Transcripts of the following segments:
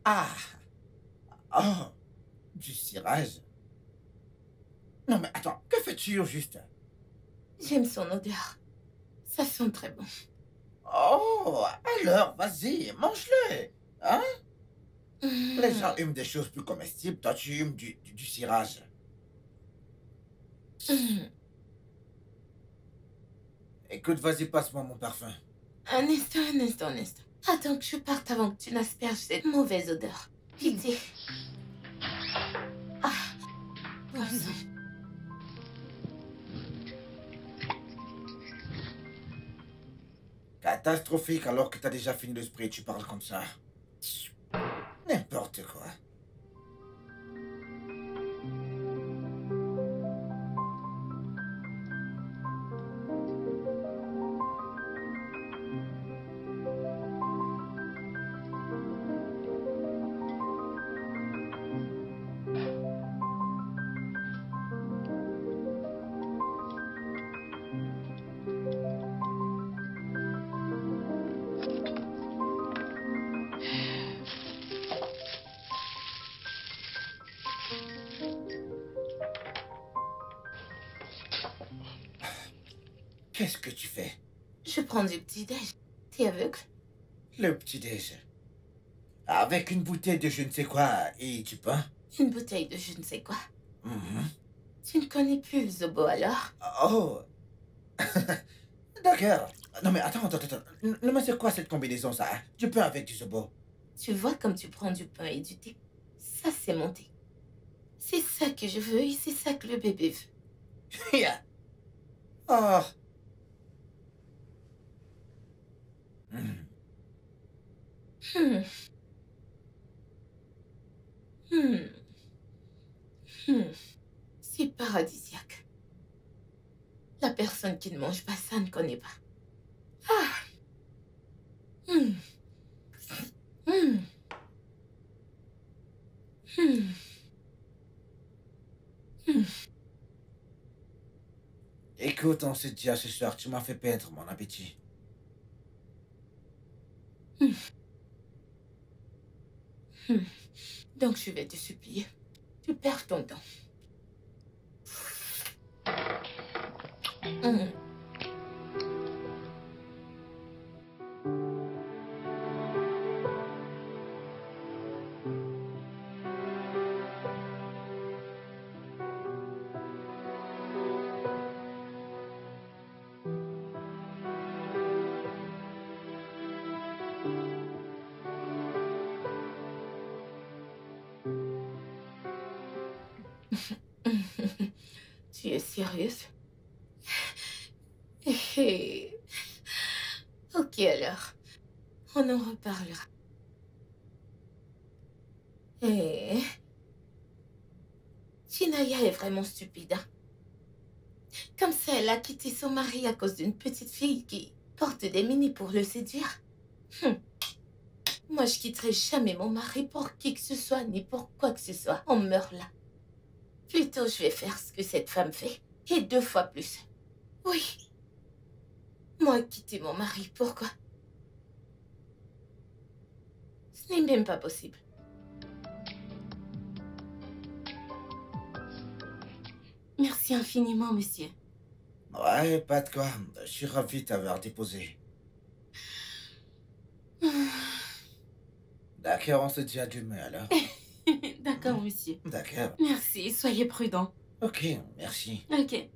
Ah, oh, du cirage. Non mais attends, que fais-tu au juste? J'aime son odeur. Ça sent très bon. Oh, alors, vas-y, mange-le. Hein? Les gens Hum, hument des choses plus comestibles, toi tu humes du cirage. hum. Écoute, vas-y, passe-moi mon parfum. Un instant, un instant, un instant. Attends que je parte avant que tu n'asperges cette mauvaise odeur. Pitié. Ah, bon sang. Catastrophique alors que t'as déjà fini le spray, tu parles comme ça. N'importe quoi. Qu'est-ce que tu fais? Je prends du petit-déj. T'es aveugle? Le petit-déj. Avec une bouteille de je ne sais quoi et du pain. Une bouteille de je ne sais quoi. Mhm. Tu ne connais plus le Zobo alors? Oh, d'accord. Non mais attends. Non mais c'est quoi cette combinaison ça? Hein? Du pain avec du zobo. Tu vois comme tu prends du pain et du thé. Ça, c'est mon thé. C'est ça que je veux et c'est ça que le bébé veut. Yeah. Oh. Hmm. Hmm. Hmm. Hmm. C'est paradisiaque. La personne qui ne mange pas ça ne connaît pas. Ah. Hmm. Hmm. Hmm. Hmm. Écoute, on se dit à ce soir, tu m'as fait perdre mon appétit. Hmm. Hmm. Donc je vais te supplier. Tu perds ton temps. Hmm. Tu es sérieuse? Eh, ok alors, on en reparlera. Eh, Chinaya est vraiment stupide, hein? Comme ça, elle a quitté son mari à cause d'une petite fille qui porte des mini pour le séduire. Hum. Moi, je quitterai jamais mon mari pour qui que ce soit, ni pour quoi que ce soit. On meurt là. Plutôt, je vais faire ce que cette femme fait. Et 2 fois plus. Oui. Moi, quitter mon mari, pourquoi? Ce n'est même pas possible. Merci infiniment, monsieur. Ouais, pas de quoi. Je suis ravi de t'avoir déposé. D'accord, on se dit à demain alors. D'accord, monsieur. D'accord. Merci, soyez prudent. Ok, merci. Ok.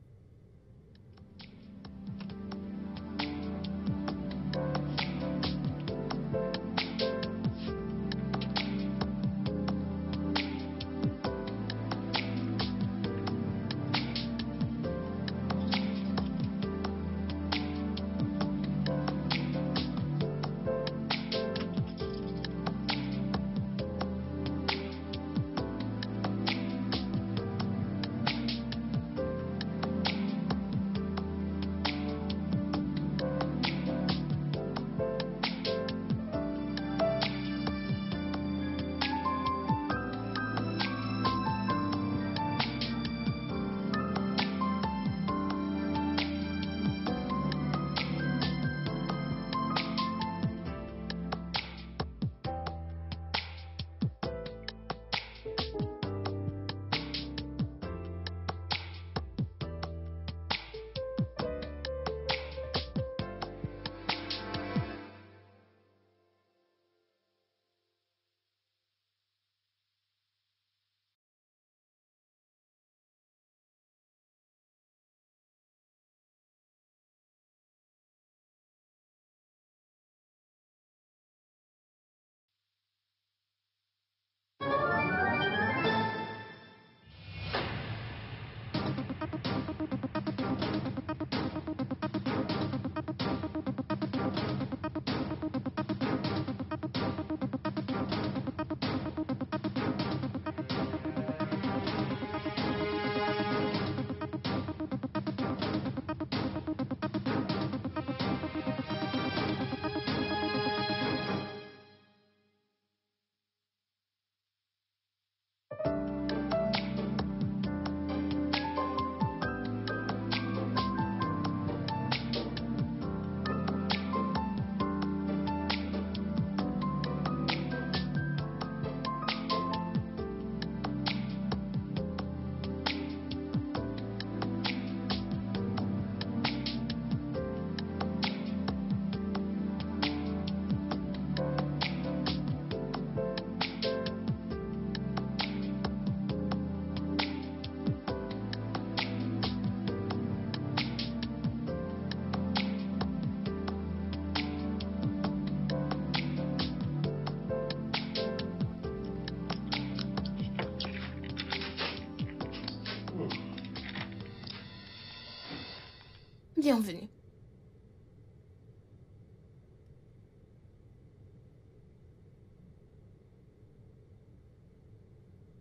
Bienvenue.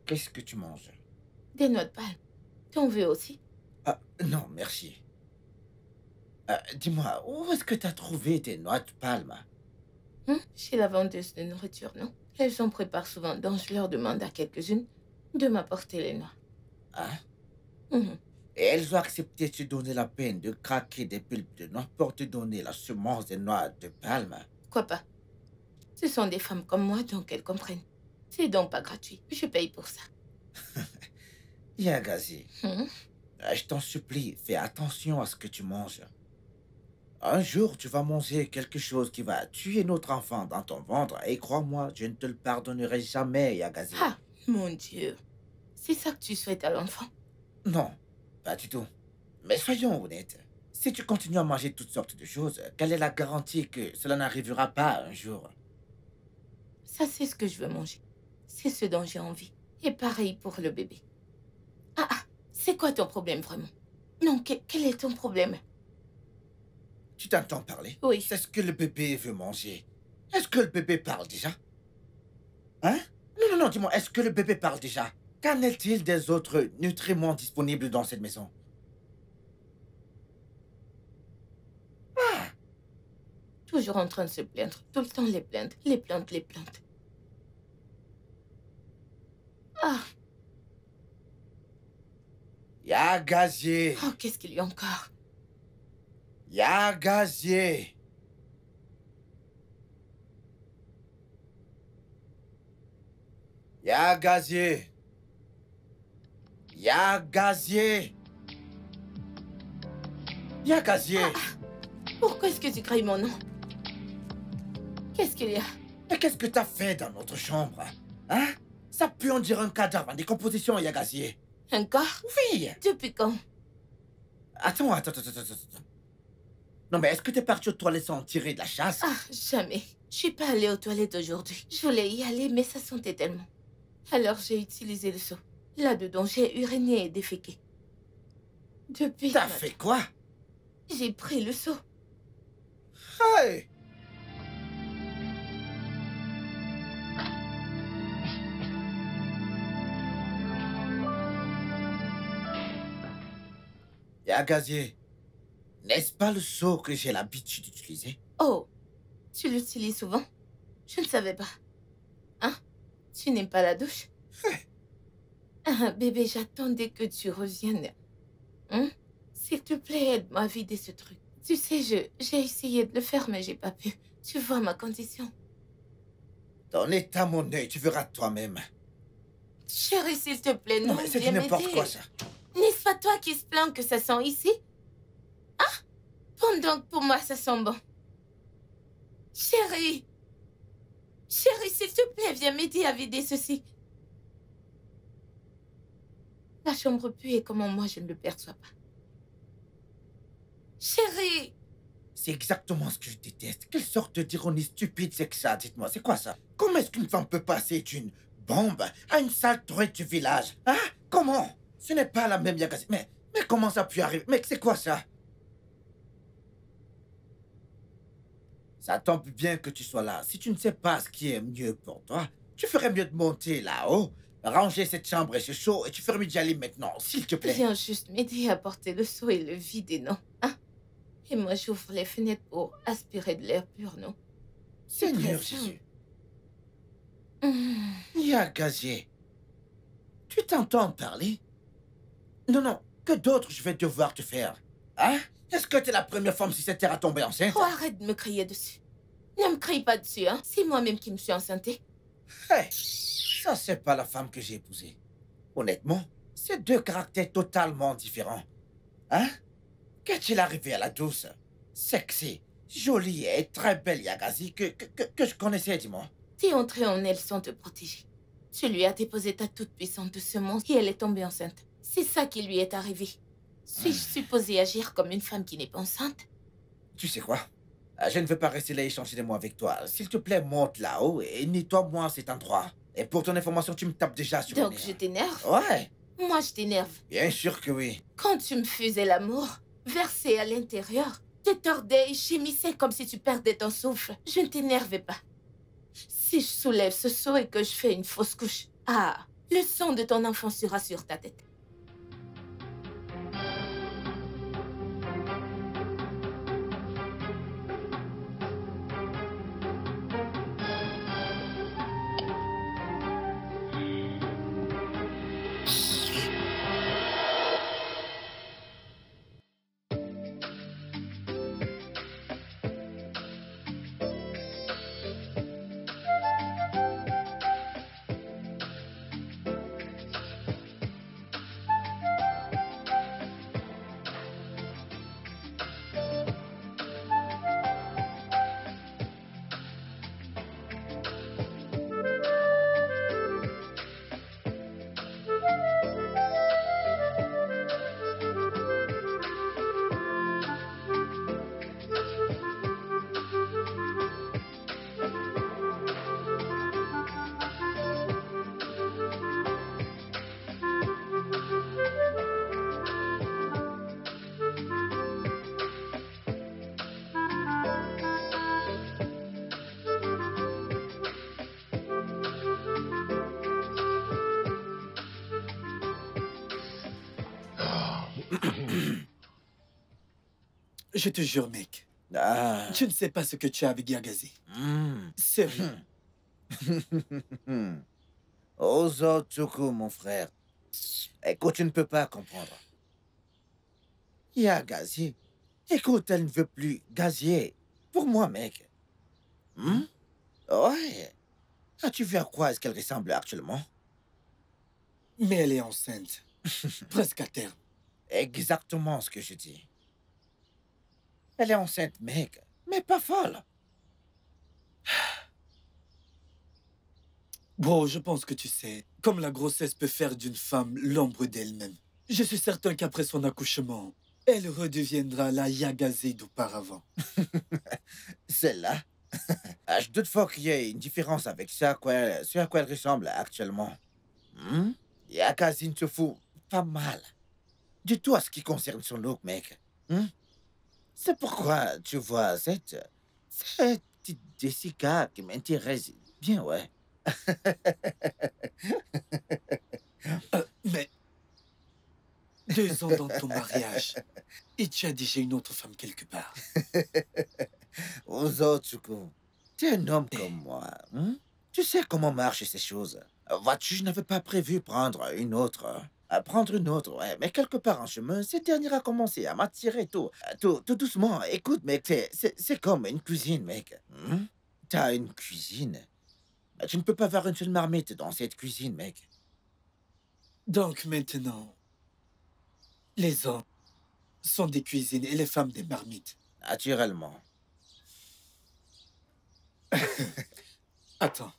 Qu'est-ce que tu manges? Des noix de palme. T'en veux aussi? Ah, non, merci. Dis-moi, où est-ce que tu as trouvé tes noix de palme? Chez la vendeuse de nourriture, non? Elles en préparent souvent, donc je leur demande à quelques-unes de m'apporter les noix. Hein? Mhm. Et elles ont accepté de te donner la peine de craquer des pulpes de noix pour te donner la semence des noix de palme. Pourquoi pas? Ce sont des femmes comme moi, donc elles comprennent. C'est donc pas gratuit. Je paye pour ça. Yagazi, Mhm. je t'en supplie, fais attention à ce que tu manges. Un jour, tu vas manger quelque chose qui va tuer notre enfant dans ton ventre et crois-moi, je ne te le pardonnerai jamais, Yagazi. Ah, mon Dieu. C'est ça que tu souhaites à l'enfant? Non, pas du tout. Mais soyons honnêtes. Si tu continues à manger toutes sortes de choses, quelle est la garantie que cela n'arrivera pas un jour? Ça, c'est ce que je veux manger. C'est ce dont j'ai envie. Et pareil pour le bébé. Ah, c'est quoi ton problème vraiment? Non, quel est ton problème? Tu t'entends parler? Oui. C'est ce que le bébé veut manger. Est-ce que le bébé parle déjà? Hein? Non, non, non, dis-moi, est-ce que le bébé parle déjà? Qu'en est-il des autres nutriments disponibles dans cette maison? Ah, Toujours en train de se plaindre. Tout le temps les plaintes. Les plaintes, les plaintes. Ah, y'a gazier. oh, qu'est-ce qu'il y a encore? Y'a gazier. Y'a gazier. Y'a gazier. Y'a gazier. Pourquoi est-ce que tu cries mon nom? Qu'est-ce qu'il y a? Mais qu'est-ce que t'as fait dans notre chambre? Hein? Ça pue en dire un cadavre en décomposition, Y'a gazier. Un corps? Oui. Depuis quand? Attends. Non, mais est-ce que t'es parti aux toilettes sans tirer de la chasse? Ah, jamais. Je suis pas allée aux toilettes aujourd'hui. Je voulais y aller, mais ça sentait tellement. Alors j'ai utilisé le seau. Là-dedans, j'ai uriné et déféqué. Depuis... T'as fait quoi? J'ai pris le seau. Hey! Y'a gazier. N'est-ce pas le seau que j'ai l'habitude d'utiliser? Oh, tu l'utilises souvent? Je ne savais pas. Hein? Tu n'aimes pas la douche? Ah, bébé, j'attendais que tu reviennes. Hein? S'il te plaît, aide-moi à vider ce truc. Tu sais, j'ai essayé de le faire, mais j'ai pas pu. Tu vois ma condition. Ton état, mon œil, tu verras toi-même. Chérie, s'il te plaît, non, Non, mais c'est viens n'importe m'aider. quoi, ça. N'est-ce pas toi qui se plains que ça sent ici? Ah? Pendant que pour moi, ça sent bon. Chérie! Chérie, s'il te plaît, viens m'aider à vider ceci. La chambre pue et comment moi je ne le perçois pas. Chérie! C'est exactement ce que je déteste. Quelle sorte d'ironie stupide c'est que ça? Dites-moi, c'est quoi ça? Comment est-ce qu'une femme peut passer d'une bombe à une sale truite du village? Hein? Comment? Ce n'est pas la même Yagazi. Mais comment ça a pu arriver? Mais c'est quoi ça? Ça tombe bien que tu sois là. Si tu ne sais pas ce qui est mieux pour toi, tu ferais mieux de monter là-haut, ranger cette chambre et ce chaud, et tu ferais mieux d'y aller maintenant, s'il te plaît. Viens juste m'aider à porter le seau et le vider, non? Hein? Et moi, j'ouvre les fenêtres pour aspirer de l'air pur, non? Seigneur très Jésus. Hum. Yagazier, tu t'entends parler? Non, que d'autres je vais devoir te faire? Hein? Est-ce que t'es la première femme sur cette terre à tomber enceinte? Oh, arrête de me crier dessus. Ne me crie pas dessus, hein? C'est moi-même qui me suis enceintée. Hey, ça c'est pas la femme que j'ai épousée. Honnêtement, c'est deux caractères totalement différents. Hein? Qu'est-il arrivé à la douce? Sexy, jolie et très belle Yagazi que je connaissais, dis-moi. T'es entré en elle sans te protéger. Tu lui as déposé ta toute-puissante semence et elle est tombée enceinte. C'est ça qui lui est arrivé. Suis-je supposée agir comme une femme qui n'est pas enceinte? Tu sais quoi? Je ne veux pas rester là et échanger des mots avec toi. S'il te plaît, monte là-haut et nettoie-moi cet endroit. Et pour ton information, tu me tapes déjà sur le Donc nez. je t'énerve? Ouais, Moi, je t'énerve. bien sûr que oui. Quand tu me faisais l'amour, versé à l'intérieur, te tordais et gémissais comme si tu perdais ton souffle. Je ne t'énervais pas. Si je soulève ce seau et que je fais une fausse couche, le sang de ton enfant sera sur ta tête. Je te jure, mec. Ah. Tu ne sais pas ce que tu as avec Yagazi. Sérieux. Ozotuku, mon frère. Écoute, tu ne peux pas comprendre. Il y a Gazier. Écoute, elle ne veut plus Gazier. Pour moi, mec. Ouais. As-tu vu à quoi est-ce qu'elle ressemble actuellement? Mais elle est enceinte. Presque à terme. Exactement ce que je dis. Elle est enceinte, mec. Mais pas folle. Bro, je pense que tu sais, comme la grossesse peut faire d'une femme l'ombre d'elle-même. Je suis certain qu'après son accouchement, elle redeviendra la Yagazi d'auparavant. Celle-là? Je doute fort qu'il y ait une différence avec ce à quoi elle ressemble actuellement. Yagazi se fout pas mal. Du tout à ce qui concerne son look, mec. C'est pourquoi, tu vois, cette petite Jessica qui m'intéresse bien, ouais. Mais 2 ans dans ton mariage, et tu as déjà une autre femme quelque part. Ozotuku, tu es un homme comme moi. Tu sais comment marchent ces choses. Vois-tu, je n'avais pas prévu prendre une autre. Prendre une autre, ouais. Mais quelque part en chemin, cette dernière a commencé à m'attirer tout doucement. Écoute, mec, c'est comme une cuisine, mec. T'as une cuisine. Mais tu ne peux pas avoir une seule marmite dans cette cuisine, mec. Donc maintenant, les hommes sont des cuisines et les femmes des marmites. Naturellement. Attends.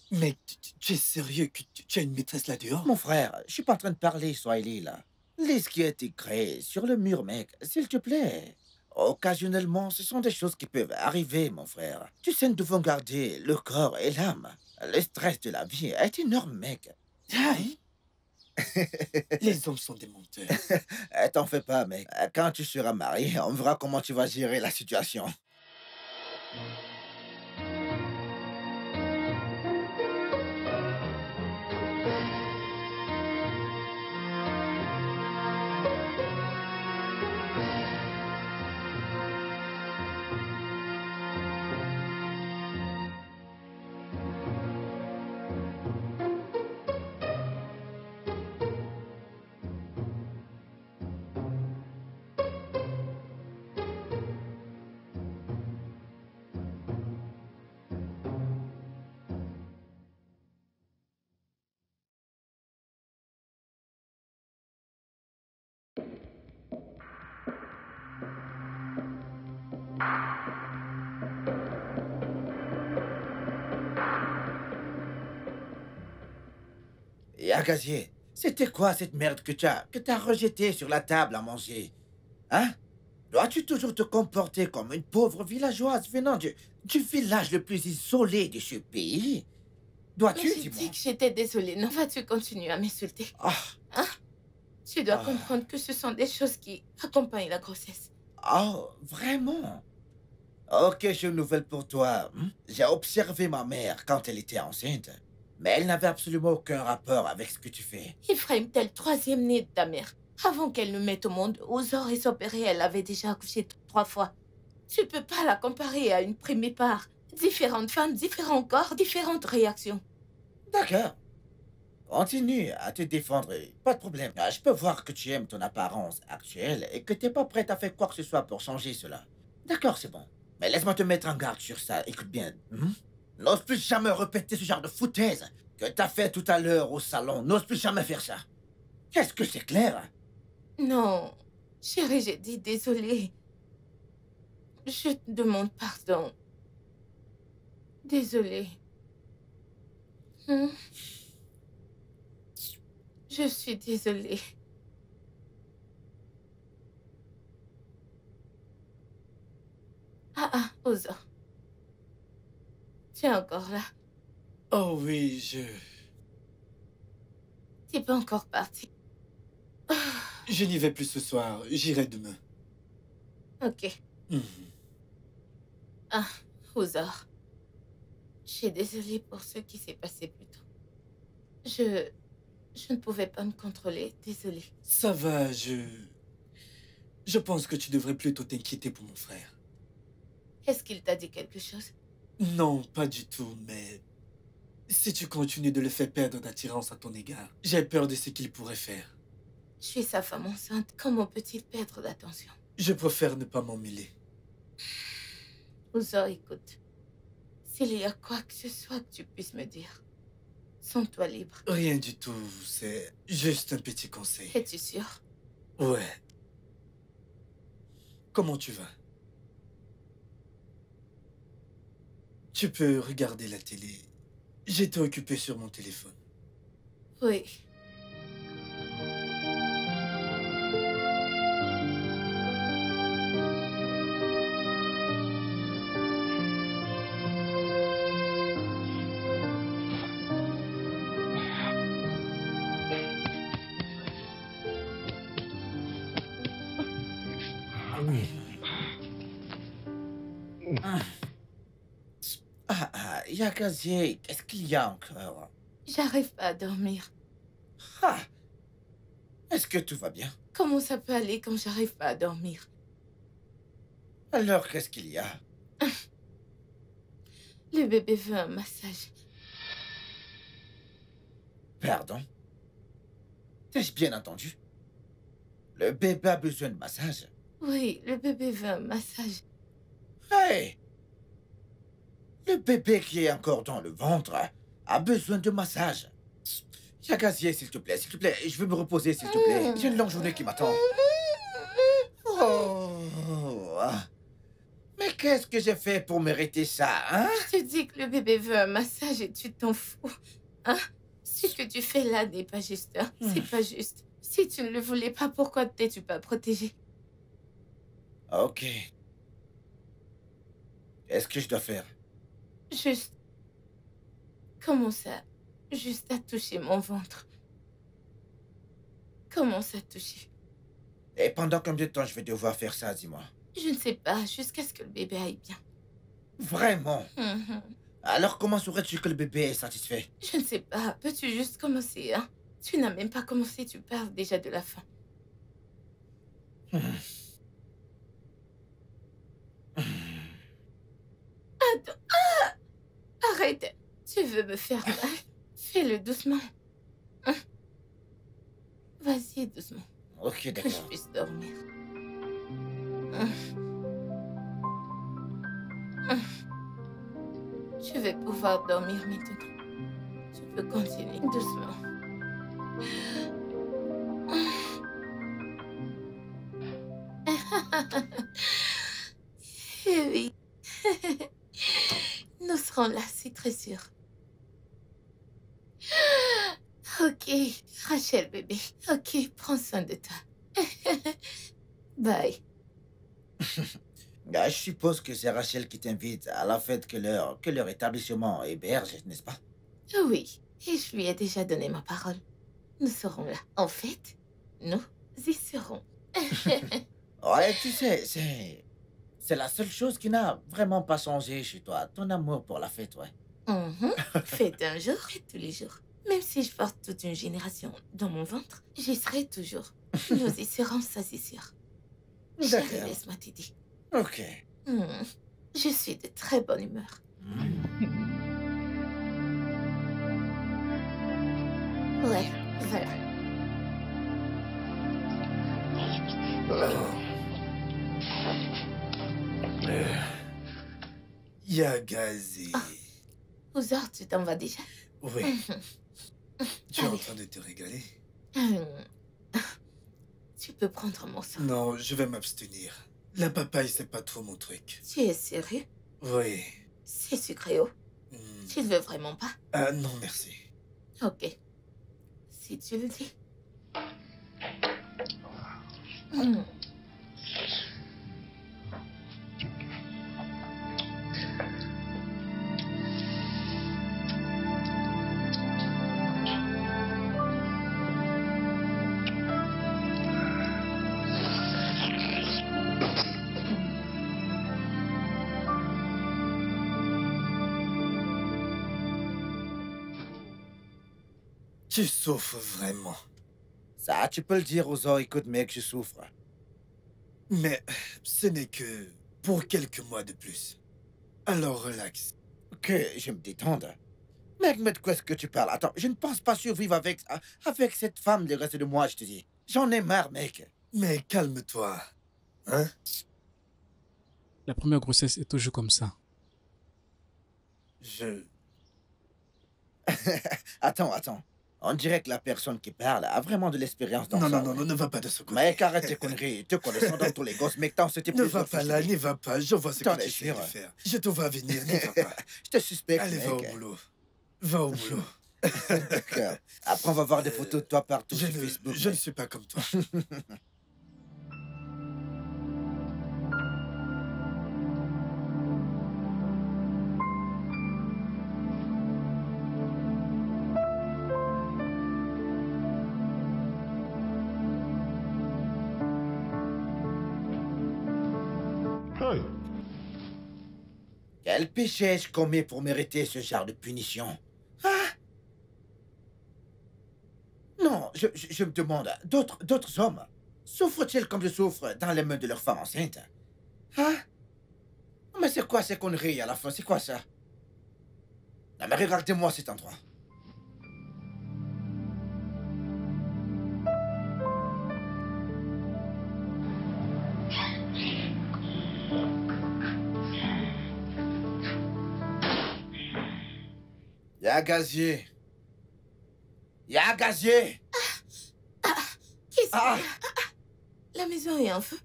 Mais tu es sérieux que tu as une maîtresse là-dehors? Mon frère, je suis pas en train de parler Swahili, là. Lis ce qui a été créé sur le mur, mec, s'il te plaît. Occasionnellement, ce sont des choses qui peuvent arriver, mon frère. Tu sais, nous devons garder le corps et l'âme. Le stress de la vie est énorme, mec. Les hommes sont des menteurs. T'en fais pas, mec. Quand tu seras marié, on verra comment tu vas gérer la situation. Et Agassier, c'était quoi cette merde que t'as rejetée sur la table à manger? Hein? Dois-tu toujours te comporter comme une pauvre villageoise venant du village le plus isolé de ce pays? Dois-tu, J'ai dis-moi? dit que j'étais désolée. Non, vas-tu continuer à m'insulter? Ah, Hein? Tu dois comprendre que ce sont des choses qui accompagnent la grossesse. Oh, vraiment? Ok, j'ai une nouvelle pour toi. J'ai observé ma mère quand elle était enceinte, mais elle n'avait absolument aucun rapport avec ce que tu fais. Ephraim, t'es le troisième né de ta mère. Avant qu'elle nous mette au monde, Ozor et son père, elle avait déjà accouché 3 fois. Tu peux pas la comparer à une primipare. Différentes femmes, différents corps, différentes réactions. D'accord. Continue à te défendre, pas de problème. Je peux voir que tu aimes ton apparence actuelle et que t'es pas prête à faire quoi que ce soit pour changer cela. D'accord, c'est bon. Mais laisse-moi te mettre en garde sur ça. Écoute bien. N'ose plus jamais répéter ce genre de foutaise que t'as fait tout à l'heure au salon. N'ose plus jamais faire ça. Qu'est-ce que c'est clair? Non, chérie, j'ai dit désolée. Je te demande pardon. Désolée. Je suis désolée. Ah, Ozor. Tu es encore là? Oh oui, T'es pas encore parti. Je n'y vais plus ce soir, j'irai demain. Ok. Ah, Ozor. Je suis désolée pour ce qui s'est passé plus tôt. Je ne pouvais pas me contrôler, désolée. Ça va, Je pense que tu devrais plutôt t'inquiéter pour mon frère. Est-ce qu'il t'a dit quelque chose? Non, pas du tout, mais... Si tu continues de le faire perdre d'attirance à ton égard, j'ai peur de ce qu'il pourrait faire. Je suis sa femme enceinte. Comment peut-il perdre l'attention? Je préfère ne pas m'en mêler. Ozor, écoute. S'il y a quoi que ce soit que tu puisses me dire, sens-toi libre. Rien du tout, c'est juste un petit conseil. Es-tu sûr? Ouais. Comment tu vas? Tu peux regarder la télé. J'étais occupé sur mon téléphone. Oui. Yagazier, qu'est-ce qu'il y a encore? J'arrive pas à dormir. Ah! Est-ce que tout va bien? Comment ça peut aller quand j'arrive pas à dormir? Alors, qu'est-ce qu'il y a? Le bébé veut un massage. Pardon? T'ai-je bien entendu? Le bébé a besoin de massage? Oui, le bébé veut un massage. Hey! Le bébé qui est encore dans le ventre a besoin de massage. Yagazier, s'il te plaît, je veux me reposer, s'il te plaît. J'ai une longue journée qui m'attend. Oh! Mais qu'est-ce que j'ai fait pour mériter ça, hein? Je te dis que le bébé veut un massage et tu t'en fous. Hein? Ce que tu fais là n'est pas juste. Hein? C'est pas juste. Si tu ne le voulais pas, pourquoi t'es-tu pas protégé? Ok. Qu'est-ce que je dois faire? Juste... Commence à... Juste à toucher mon ventre. Commence à toucher. Et pendant combien de temps je vais devoir faire ça, dis-moi? Je ne sais pas, jusqu'à ce que le bébé aille bien. Vraiment? Alors comment saurais-tu que le bébé est satisfait? Je ne sais pas. Peux-tu juste commencer, hein? Tu n'as même pas commencé, tu parles déjà de la fin. Attends. Ah! Arrête. Tu veux me faire mal? Fais-le doucement. Hein? Vas-y, doucement. Ok, Que d'accord. je puisse dormir. Hein? Hein? Je vais pouvoir dormir maintenant. Tu peux continuer doucement. Eh oui. Nous serons là, c'est très sûr. Ok, Rachel bébé. Ok, prends soin de toi. Bye. Je suppose que c'est Rachel qui t'invite à la fête que leur établissement héberge, n'est-ce pas? Oui, et je lui ai déjà donné ma parole. Nous serons là. En fait, Nous y serons. Ouais, tu sais, c'est la seule chose qui n'a vraiment pas changé chez toi. Ton amour pour la fête, ouais. Fête un jour, fête tous les jours. Même si je porte toute une génération dans mon ventre, j'y serai toujours. Nous y serons, ça c'est sûr. Chérie, D'accord. laisse-moi t'aider. Ok. Je suis de très bonne humeur. Ouais, voilà. Yagazé. Ouzor, tu t'en vas déjà? Oui. Tu es en train de te régaler? Tu peux prendre mon sang. Non, je vais m'abstenir. La papaye, c'est pas trop mon truc. Tu es sérieux? Oui. C'est sucré, oh. Tu ne veux vraiment pas? Ah non, merci. Ok. Si tu le dis. Tu souffres vraiment. Ça, tu peux le dire aux autres. Écoute, mec, je souffre. Mais ce n'est que pour quelques mois de plus. Alors relax. Que je me détende. Mec, mais de quoi est-ce que tu parles? Attends, je ne pense pas survivre avec cette femme le reste de moi, je te dis. J'en ai marre, mec. Mais calme-toi. Hein? La première grossesse est toujours comme ça. Attends. On dirait que la personne qui parle a vraiment de l'expérience dans ça. Non, ne va pas de ce côté. Mec, arrête tes conneries. Te connaissant dans tous les gosses, mec, dans ce type Ne de va choses, pas je là, te dis. n'y va pas. Je vois ce T'en que es tu essaies sûr? de faire. Je te vois venir, n'y va pas. Je te suspecte, Allez, mec. va au boulot. Va au boulot. D'accord. Après, on va voir des photos de toi partout sur Facebook. Je ne mec. suis pas comme toi. Quel péché ai-je commis pour mériter ce genre de punition? Hein? Non, je me demande, d'autres hommes souffrent-ils comme je souffre dans les mains de leurs femmes enceintes? Hein? Mais c'est quoi ces conneries à la fin? C'est quoi ça? Non, mais regardez-moi cet endroit. Y'a gazier. Y'a gazier. Qu'est-ce Ah! qu'il y a? La maison est en feu.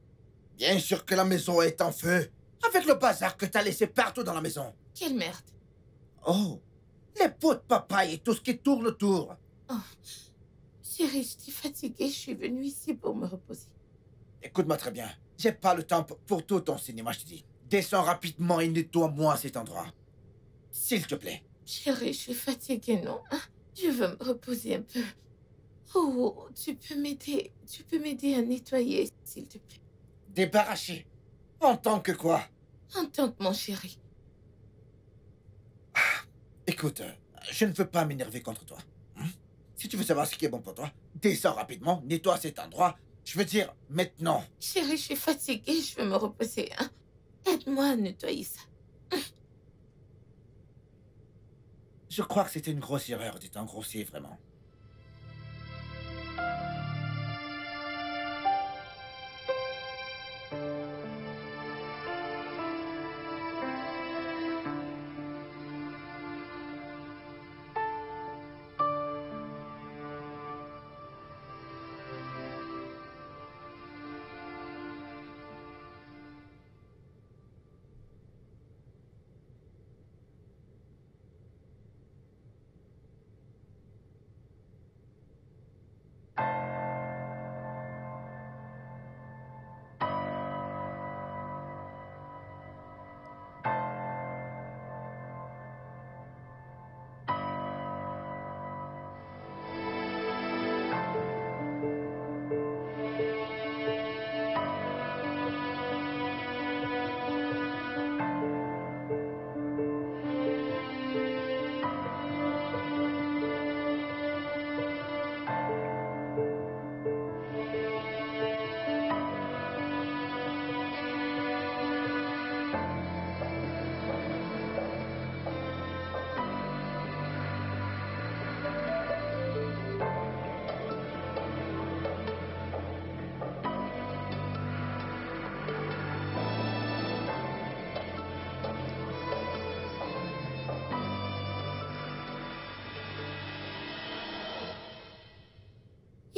Bien sûr que la maison est en feu. Avec le bazar que t'as laissé partout dans la maison. Quelle merde. Oh, les pots de papaye et tout ce qui tourne autour. Oh. Chérie, je suis fatiguée. Je suis venue ici pour me reposer. Écoute-moi très bien. J'ai pas le temps pour tout ton cinéma, je te dis. Descends rapidement et nettoie-moi cet endroit. S'il te plaît. Chérie, je suis fatiguée, non? Je veux me reposer un peu. Oh, tu peux m'aider. Tu peux m'aider à nettoyer, s'il te plaît. Débarrassé. En tant que quoi? En tant que mon chéri. Écoute, je ne veux pas m'énerver contre toi. Hein? Si tu veux savoir ce qui est bon pour toi, descends rapidement, nettoie cet endroit. Je veux dire, maintenant. Chérie, je suis fatiguée. Je veux me reposer, hein? Aide-moi à nettoyer ça. Je crois que c'était une grosse erreur d'être un grossier, vraiment.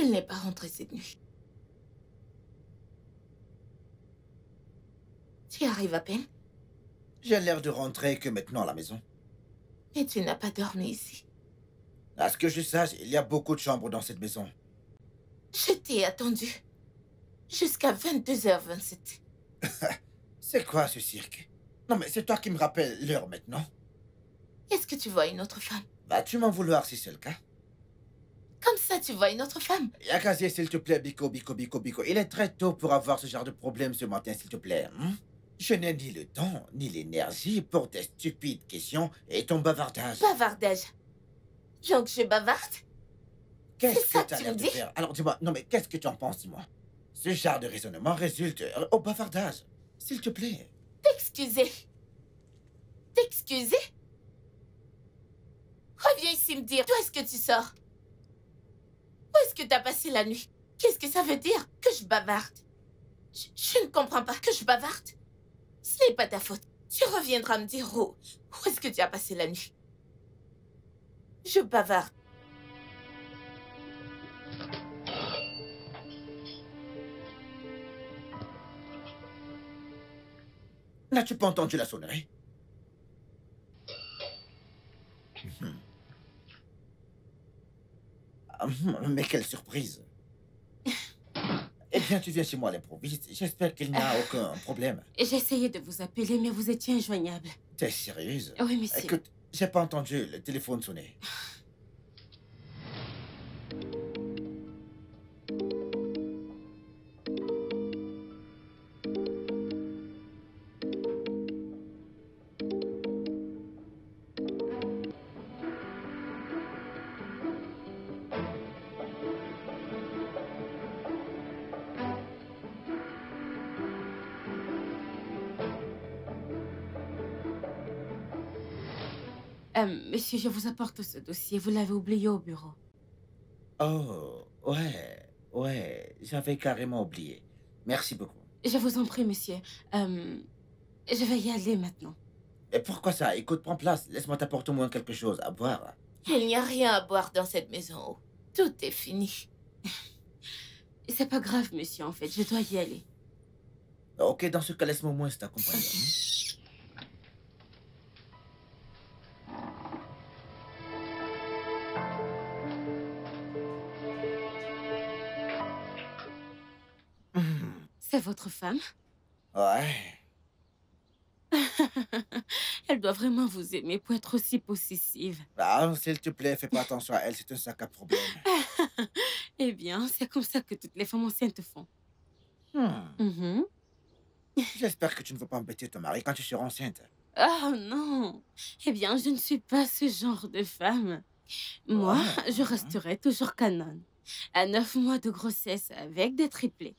Il n'est pas rentré cette nuit. Tu arrives à peine, J'ai l'air de rentrer que maintenant à la maison. mais tu n'as pas dormi ici. À ce que je sache, il y a beaucoup de chambres dans cette maison. Je t'ai attendu. Jusqu'à 22h27. C'est quoi ce cirque? Non mais c'est toi qui me rappelles l'heure maintenant. Est-ce que tu vois une autre femme? Vas-tu m'en vouloir si c'est le cas? Comme ça, tu vois une autre femme? Yakazie, s'il te plaît, Biko, Biko, Biko, Biko. Il est très tôt pour avoir ce genre de problème ce matin, s'il te plaît. Hein? Je n'ai ni le temps, ni l'énergie pour tes stupides questions et ton bavardage. Bavardage. Donc je bavarde? Qu'est-ce c'est ça que tu as que tu l'air me de dis? faire? Alors dis-moi, non mais qu'est-ce que tu en penses, dis-moi? Ce genre de raisonnement résulte au bavardage. S'il te plaît. T'excuser. T'excuser? Reviens ici me dire, d'où est-ce que tu sors? Où est-ce que t'as passé la nuit? Qu'est-ce que ça veut dire que je bavarde? Je ne comprends pas que je bavarde. Ce n'est pas ta faute. Tu reviendras me dire où est-ce que tu as passé la nuit? Je bavarde. N'as-tu pas entendu la sonnerie? Mais quelle surprise! Eh bien, tu viens chez moi à l'improviste. J'espère qu'il n'y a aucun problème. J'ai essayé de vous appeler, mais vous étiez injoignable. T'es sérieuse? Oui, monsieur. Écoute, j'ai pas entendu le téléphone sonner. Monsieur, je vous apporte ce dossier. Vous l'avez oublié au bureau. Oh, ouais, j'avais carrément oublié. Merci beaucoup. Je vous en prie, monsieur. Je vais y aller maintenant. Et pourquoi ça? Écoute, prends place. Laisse-moi t'apporter au moins quelque chose à boire. Il n'y a rien à boire dans cette maison. Tout est fini. C'est pas grave, monsieur, en fait. Je dois y aller. Ok, dans ce cas, laisse-moi au moins t'accompagner. C'est votre femme? Ouais. Elle doit vraiment vous aimer pour être aussi possessive. Ah, s'il te plaît, fais pas attention à elle, c'est un sac à problème. Eh bien, c'est comme ça que toutes les femmes enceintes font. Mhm. J'espère que tu ne veux pas embêter ton mari quand tu seras enceinte. Oh non! Eh bien, je ne suis pas ce genre de femme. Moi, je resterai toujours canon. À 9 mois de grossesse avec des triplés.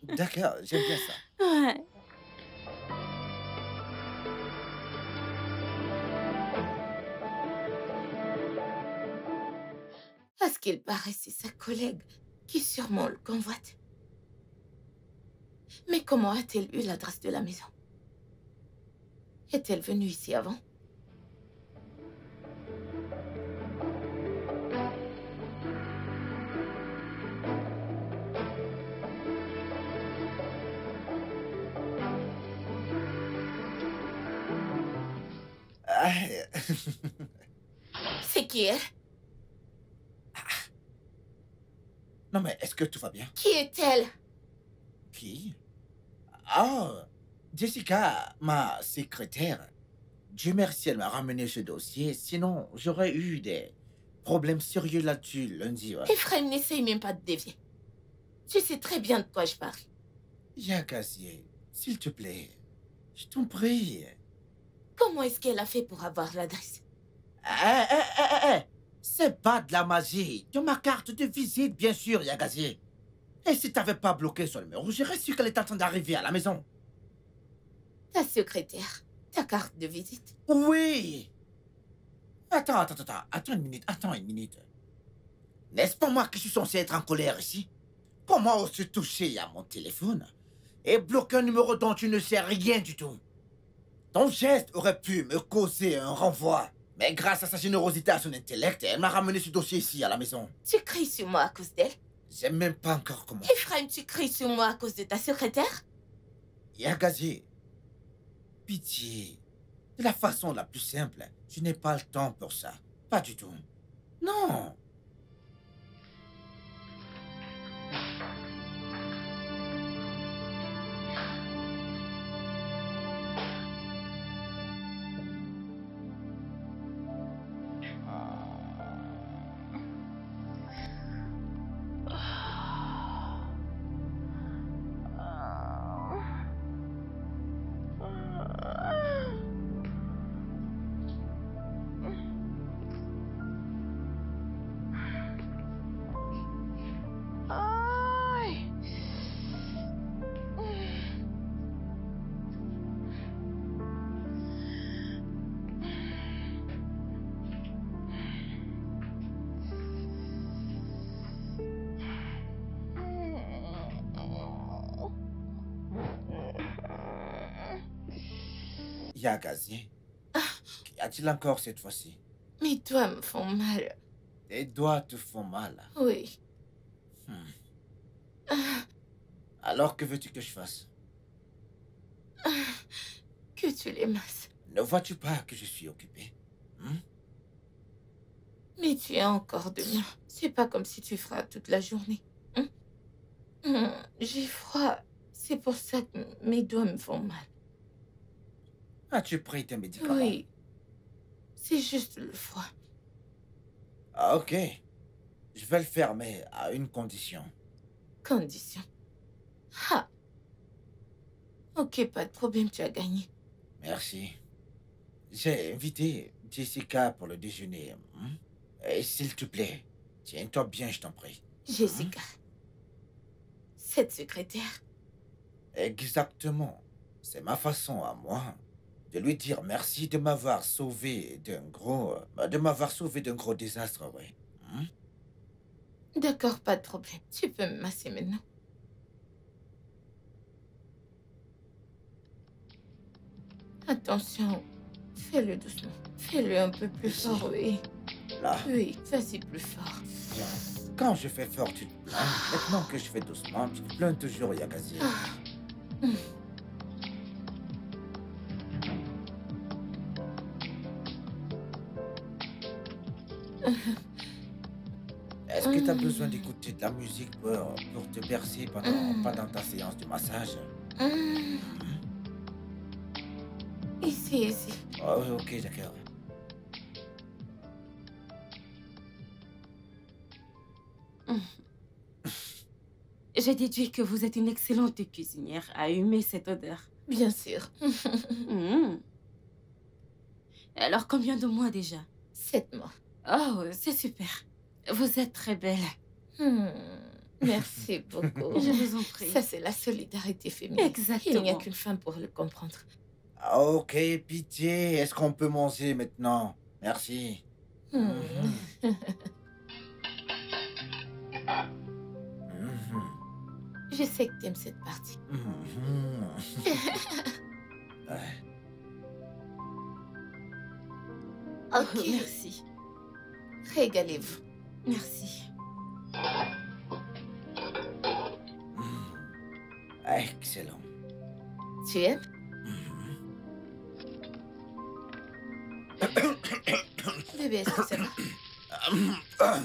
D'accord, j'aime bien ça. Ouais. À ce qu'il paraît, c'est sa collègue qui sûrement le convoite. Mais comment a-t-elle eu l'adresse de la maison? Est-elle venue ici avant? Ah, C'est qui elle? non mais est-ce que tout va bien? Qui est-elle? Qui? Ah, Jessica, ma secrétaire. Dieu merci, elle m'a ramené ce dossier. Sinon, j'aurais eu des problèmes sérieux là-dessus lundi. Ouais. Ephraim, n'essaye même pas de dévier. Tu sais très bien de quoi je parle. Yakazie, s'il te plaît, je t'en prie. Comment est-ce qu'elle a fait pour avoir l'adresse? C'est pas de la magie. De ma carte de visite, bien sûr, Yakazie. Et si t'avais pas bloqué son numéro, j'aurais su qu'elle était en train d'arriver à la maison. Ta secrétaire, ta carte de visite. Oui. Attends une minute. N'est-ce pas moi qui suis censé être en colère ici? Comment oses-tu toucher à mon téléphone et bloquer un numéro dont tu ne sais rien du tout? Ton geste aurait pu me causer un renvoi. Mais grâce à sa générosité, à son intellect, elle m'a ramené ce dossier ici, à la maison. Tu cries sur moi à cause d'elle? J'aime même pas encore comment. Ephraim, tu cries sur moi à cause de ta secrétaire? Yagazi, pitié. De la façon la plus simple, je n'ai pas le temps pour ça. Pas du tout. Non. Yagazi, qu'y a-t-il encore cette fois-ci? Mes doigts me font mal. Tes doigts te font mal. Oui. Alors que veux-tu que je fasse? Que tu les masses. Ne vois-tu pas que je suis occupé? Mais tu as encore demain. C'est pas comme si tu feras toute la journée. J'ai froid. C'est pour ça que mes doigts me font mal. As-tu pris tes médicaments? Oui. C'est juste le froid. Ah, ok. Je vais le faire, mais à une condition. Condition. Ah. Ok, pas de problème, tu as gagné. Merci. J'ai invité Jessica pour le déjeuner. Et s'il te plaît, tiens-toi bien, je t'en prie. Jessica. Cette secrétaire. Exactement. C'est ma façon à moi de lui dire merci de m'avoir sauvé d'un gros... désastre, oui. D'accord, pas de problème. Tu peux me masser maintenant. Attention. Fais-le doucement. Fais-le un peu plus Ici. fort, oui. Là, Oui, vas-y plus fort. tiens. Quand je fais fort, tu te plains. Maintenant que je fais doucement, tu te plains toujours, Yagazi. Est-ce que tu as besoin d'écouter de la musique pour te bercer pendant ta séance de massage? Ici. Oh, ok, d'accord. J'ai déduit que vous êtes une excellente cuisinière à humer cette odeur. Bien sûr. Alors, combien de mois déjà? 7 mois. Oh, c'est super. Vous êtes très belle. Merci beaucoup. Je vous en prie. Ça, c'est la solidarité féminine. Exactement. Il n'y a qu'une femme pour le comprendre. Ah, ok, pitié. Est-ce qu'on peut manger maintenant? Merci. Je sais que t'aimes cette partie. Ok, Merci. régalez-vous. Merci. Excellent. Tu aimes? Bébé, est-ce que ça va?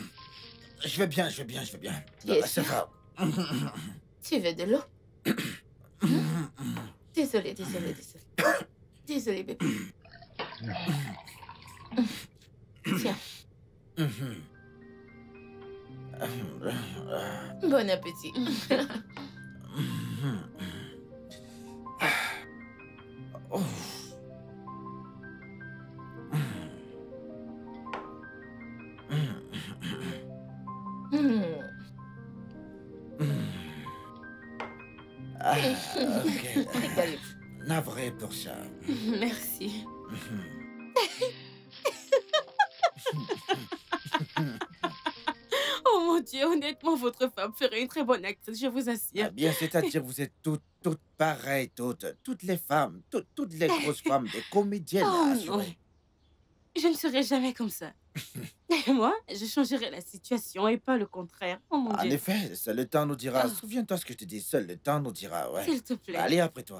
Je vais bien. Bien Ça sûr. va. Tu veux de l'eau? Désolée. Désolée, bébé. Tiens, bon appétit. Oh. Ah, ok. Régalez-vous. Navré pour ça. Merci. Oh mon Dieu, honnêtement, votre femme ferait une très bonne actrice, je vous assure. Ah bien, c'est-à-dire vous êtes toutes pareilles, toutes les femmes, toutes les grosses femmes, des comédiennes Oh, assurées. Je ne serai jamais comme ça. Moi, je changerai la situation et pas le contraire. Oh mon En Dieu. effet, seul le temps nous dira. Oh. Souviens-toi ce que je te dis, seul le temps nous dira, ouais. S'il te plaît. Allez, après toi.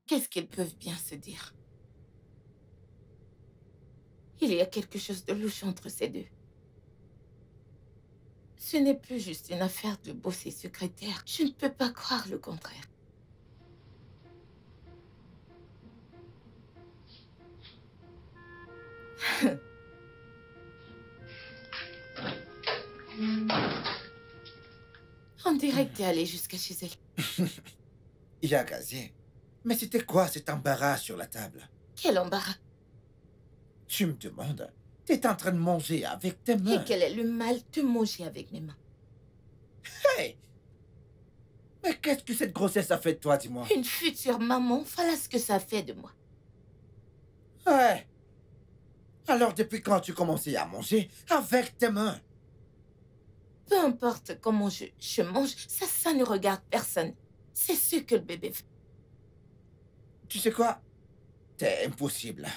Qu'est-ce qu'ils peuvent bien se dire? Il y a quelque chose de louche entre ces deux. Ce n'est plus juste une affaire de boss et secrétaire. Je ne peux pas croire le contraire. On dirait que t'es allé jusqu'à chez elle. Yagazé, mais c'était quoi cet embarras sur la table? Quel embarras. Tu me demandes? T'es en train de manger avec tes mains. Et quel est le mal de manger avec mes mains? Hey! Mais qu'est-ce que cette grossesse a fait de toi, dis-moi? Une future maman, voilà ce que ça fait de moi. Ouais. Alors depuis quand tu commençais à manger avec tes mains? Peu importe comment je mange, ça ne regarde personne. C'est ce que le bébé fait. Tu sais quoi? T'es impossible.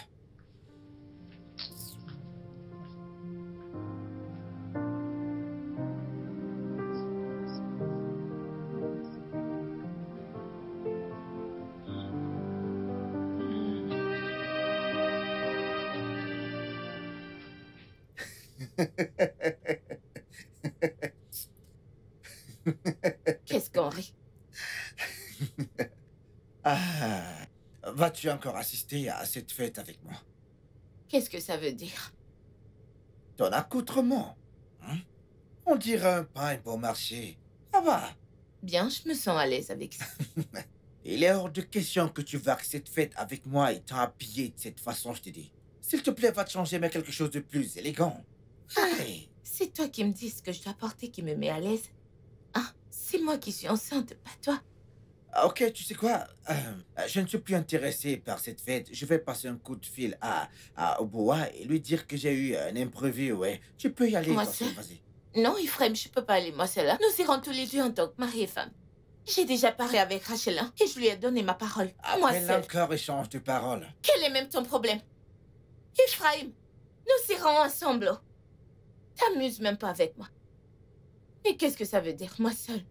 Qu'est-ce qu'on rit? Ah, vas-tu encore assister à cette fête avec moi? Qu'est-ce que ça veut dire? Ton accoutrement, hein? On dirait un pain bon marché. Ça va. Bien, je me sens à l'aise avec ça. Il est hors de question que tu vas à cette fête avec moi étant habillé de cette façon, je te dis. S'il te plaît, va te changer, mais quelque chose de plus élégant. Hey. C'est toi qui me dis ce que je dois porter qui me met à l'aise. Ah, c'est moi qui suis enceinte, pas toi. Ok, tu sais quoi? Je ne suis plus intéressé par cette fête. Je vais passer un coup de fil à Oboa et lui dire que j'ai eu un imprévu, ouais. Tu peux y aller, Moi toi seul, seule? vas-y. Non, Ephraim, je peux pas aller moi seule. Hein. Nous irons tous les deux en tant que mari et femme. J'ai déjà parlé avec Rachel hein, et je lui ai donné ma parole. Moi Après seule. encore échange de paroles. Quel est même ton problème? Ephraim, nous irons ensemble. T'amuses même pas avec moi. Mais qu'est-ce que ça veut dire, moi seule?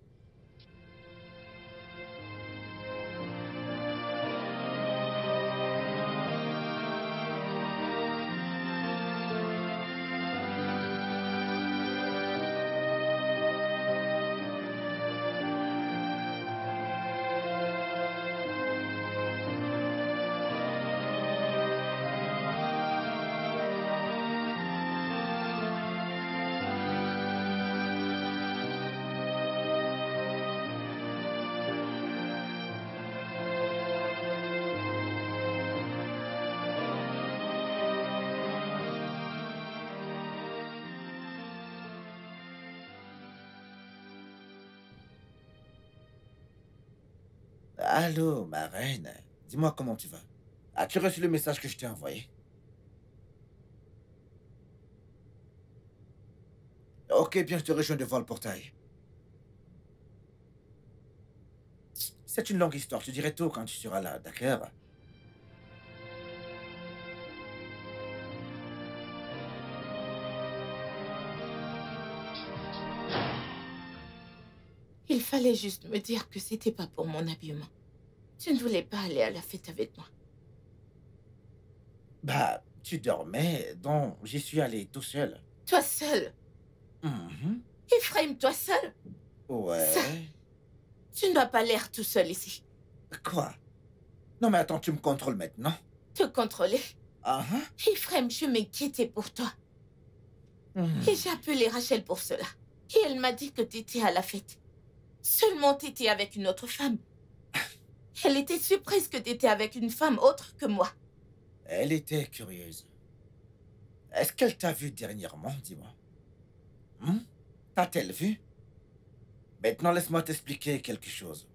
Allô, ma reine. Dis-moi comment tu vas. As-tu reçu le message que je t'ai envoyé? Ok, bien, je te rejoins devant le portail. C'est une longue histoire, je te dirai tout quand tu seras là, d'accord? Il fallait juste me dire que c'était pas pour mon habillement. Tu ne voulais pas aller à la fête avec moi. Bah, tu dormais, donc j'y suis allé tout seul. Toi seul. Mhm. Ephraim, toi seul. Ouais. Tu ne dois pas l'air tout seul ici. Quoi? Non mais attends, tu me contrôles maintenant? Te contrôler. Ah hein? Ephraim, je m'inquiétais pour toi. Mhm. Et j'ai appelé Rachel pour cela. Et elle m'a dit que tu étais à la fête. Seulement tu étais avec une autre femme. Elle était surprise que tu étais avec une femme autre que moi. Elle était curieuse. Est-ce qu'elle t'a vu dernièrement, dis-moi? T'a-t-elle vu? Maintenant, laisse-moi t'expliquer quelque chose.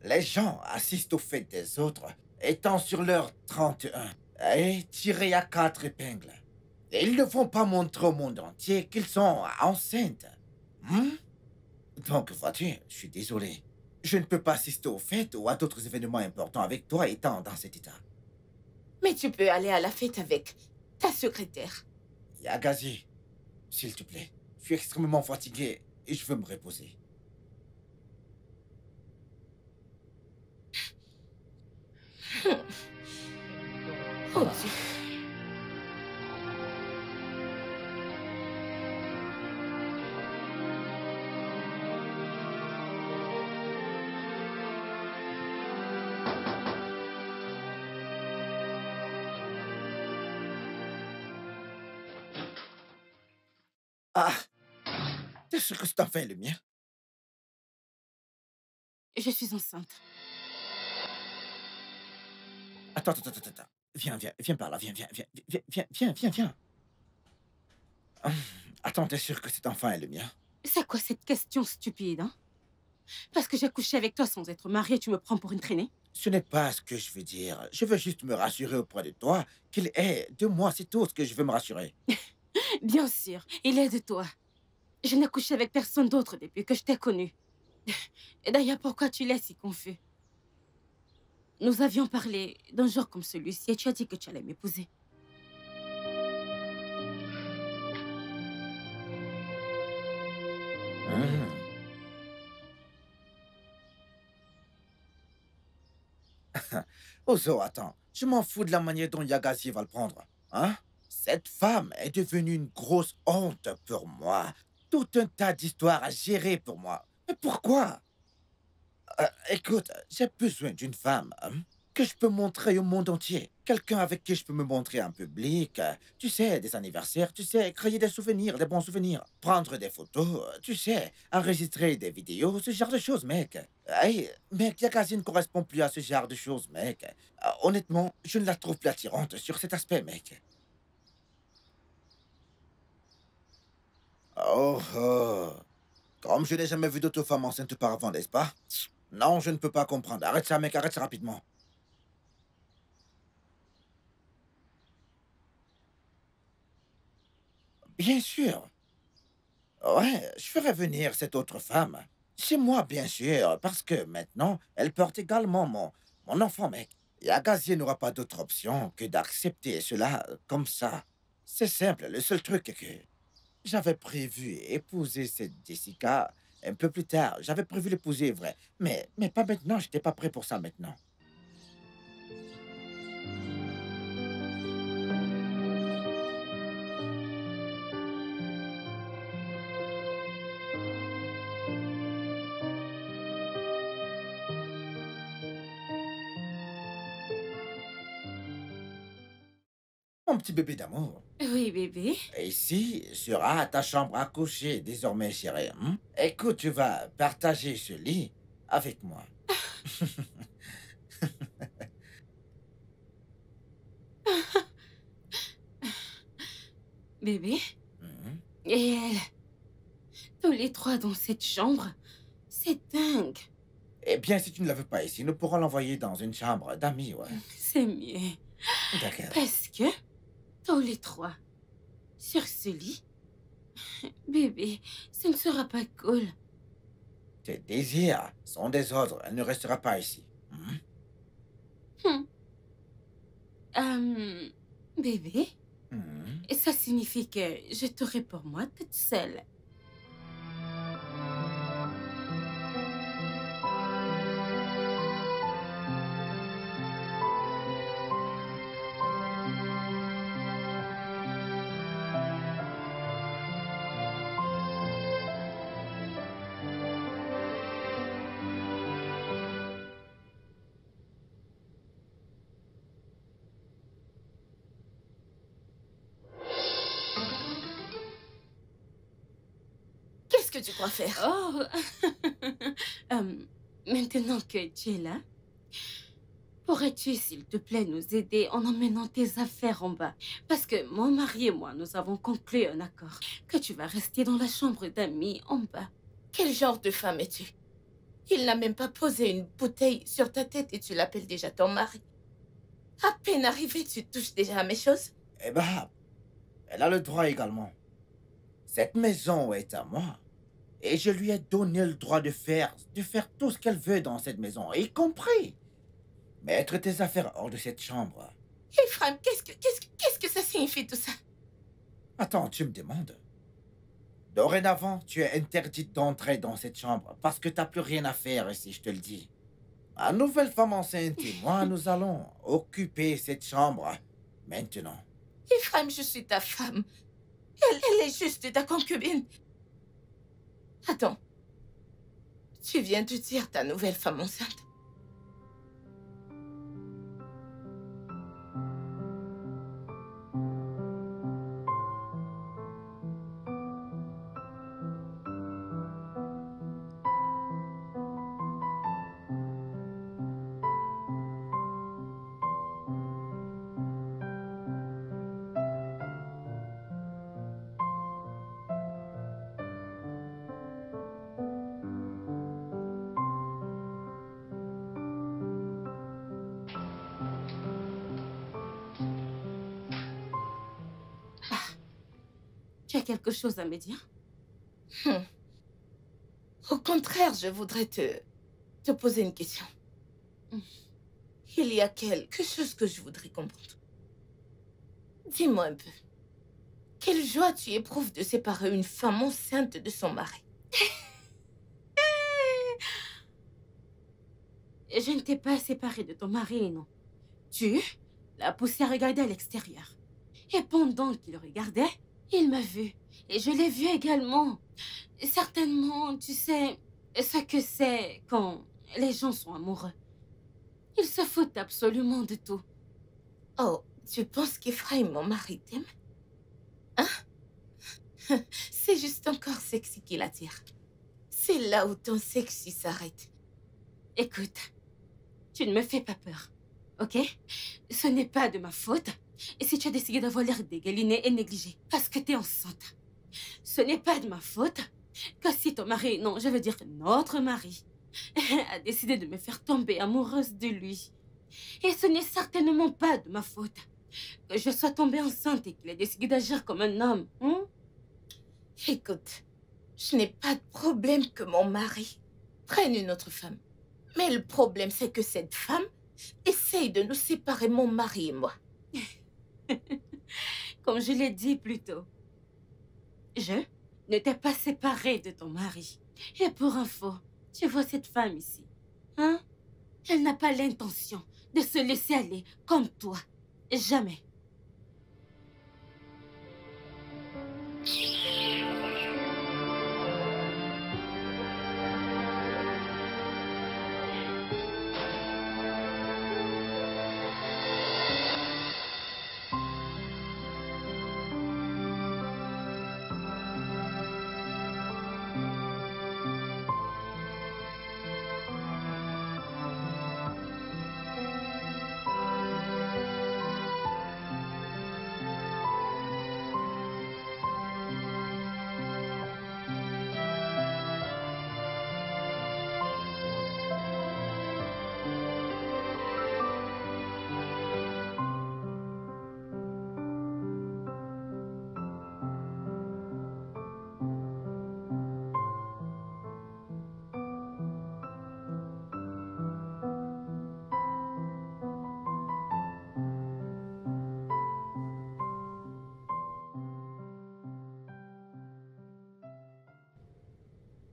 Les gens assistent aux fêtes des autres, étant sur leur 31, et tirés à 4 épingles. Et ils ne vont pas montrer au monde entier qu'ils sont enceintes. Hmm? Donc, vois-tu, je suis désolé. Je ne peux pas assister aux fêtes ou à d'autres événements importants avec toi étant dans cet état. Mais tu peux aller à la fête avec ta secrétaire. Yagazi, s'il te plaît. Je suis extrêmement fatigué et je veux me reposer. Oh Dieu. Ah! T'es sûr que cet enfant est le mien? Je suis enceinte. Attends. Viens par là, viens. Attends, t'es sûr que cet enfant est le mien? C'est quoi cette question stupide, hein? Parce que j'ai couché avec toi sans être mariée, tu me prends pour une traînée? Ce n'est pas ce que je veux dire. Je veux juste me rassurer auprès de toi qu'il est de moi, c'est tout ce que je veux me rassurer. Bien sûr, il est de toi. Je n'ai couché avec personne d'autre depuis que je t'ai connue. Et d'ailleurs, pourquoi tu l'es si confus? Nous avions parlé d'un jour comme celui-ci et tu as dit que tu allais m'épouser. Hmm. Ozo, attends. Je m'en fous de la manière dont Yagazi va le prendre. Hein? Cette femme est devenue une grosse honte pour moi. Tout un tas d'histoires à gérer pour moi. Mais pourquoi? Écoute, j'ai besoin d'une femme que je peux montrer au monde entier. Quelqu'un avec qui je peux me montrer en public. Tu sais, des anniversaires, tu sais, créer des souvenirs, des bons souvenirs. Prendre des photos, tu sais, enregistrer des vidéos, ce genre de choses, mec. Hey, mec, Yagazi ne correspond plus à ce genre de choses, mec. Honnêtement, je ne la trouve plus attirante sur cet aspect, mec. Oh, oh. Comme je n'ai jamais vu d'autre femme enceinte auparavant, n'est-ce pas? Non, je ne peux pas comprendre. Arrête ça, mec, arrête ça rapidement. Bien sûr. Ouais, je ferai venir cette autre femme. Chez moi, bien sûr, parce que maintenant, elle porte également mon enfant, mec. Et Agassier n'aura pas d'autre option que d'accepter cela comme ça. C'est simple, le seul truc est que j'avais prévu épouser cette Jessica un peu plus tard. J'avais prévu l'épouser, vrai. Mais pas maintenant, j'étais pas prêt pour ça maintenant. Mon petit bébé d'amour. Oui, bébé. Et ici sera ta chambre à coucher désormais, chérie. Écoute, tu vas partager ce lit avec moi. Bébé. Mhm. Et elle. Tous les trois dans cette chambre. C'est dingue. Eh bien, si tu ne la veux pas ici, nous pourrons l'envoyer dans une chambre d'amis, ouais. C'est mieux. D'accord. Parce que tous les trois sur ce lit. Bébé, ce ne sera pas cool. Tes désirs sont des ordres. Elle ne restera pas ici. Bébé, Mhm. et ça signifie que je t'aurai pour moi toute seule. Qu'est-ce que tu crois faire? Oh, maintenant que tu es là, pourrais-tu, s'il te plaît, nous aider en emmenant tes affaires en bas? Parce que mon mari et moi, nous avons conclu un accord que tu vas rester dans la chambre d'amis en bas. Quel genre de femme es-tu? Il n'a même pas posé une bouteille sur ta tête et tu l'appelles déjà ton mari. À peine arrivé, tu touches déjà à mes choses? Eh ben, elle a le droit également. Cette maison est à moi. Et je lui ai donné le droit de faire tout ce qu'elle veut dans cette maison, y compris mettre tes affaires hors de cette chambre. Ephraim, qu'est-ce que ça signifie tout ça? Attends, tu me demandes? Dorénavant, tu es interdite d'entrer dans cette chambre parce que t'as plus rien à faire ici, je te le dis. Ma nouvelle femme enceinte et moi, nous allons occuper cette chambre maintenant. Ephraim, je suis ta femme. Elle est juste ta concubine. Attends. Tu viens de dire ta nouvelle femme enceinte? Tu as quelque chose à me dire? Au contraire, je voudrais te poser une question. Il y a quelque chose que je voudrais comprendre. Dis-moi un peu. Quelle joie tu éprouves de séparer une femme enceinte de son mari? Je ne t'ai pas séparée de ton mari, non. Tu l'as poussé à regarder à l'extérieur. Et pendant qu'il regardait, il m'a vue. Et je l'ai vue également. Certainement, tu sais ce que c'est quand les gens sont amoureux. Ils se foutent absolument de tout. Oh, tu penses qu'Ephraim, mon mari, t'aime? Hein? C'est juste encore sexy qui l'attire. C'est là où ton sexy s'arrête. Écoute, tu ne me fais pas peur, ok? Ce n'est pas de ma faute. Et si tu as décidé d'avoir l'air dégaliné et négligé parce que t'es enceinte, ce n'est pas de ma faute que si ton mari, non, je veux dire notre mari, a décidé de me faire tomber amoureuse de lui. Et ce n'est certainement pas de ma faute que je sois tombée enceinte et qu'il ait décidé d'agir comme un homme. Écoute, je n'ai pas de problème que mon mari prenne une autre femme. Mais le problème, c'est que cette femme essaye de nous séparer, mon mari et moi. Comme je l'ai dit plus tôt, je ne t'ai pas séparée de ton mari. Et pour info, tu vois cette femme ici, hein? Elle n'a pas l'intention de se laisser aller comme toi. Jamais.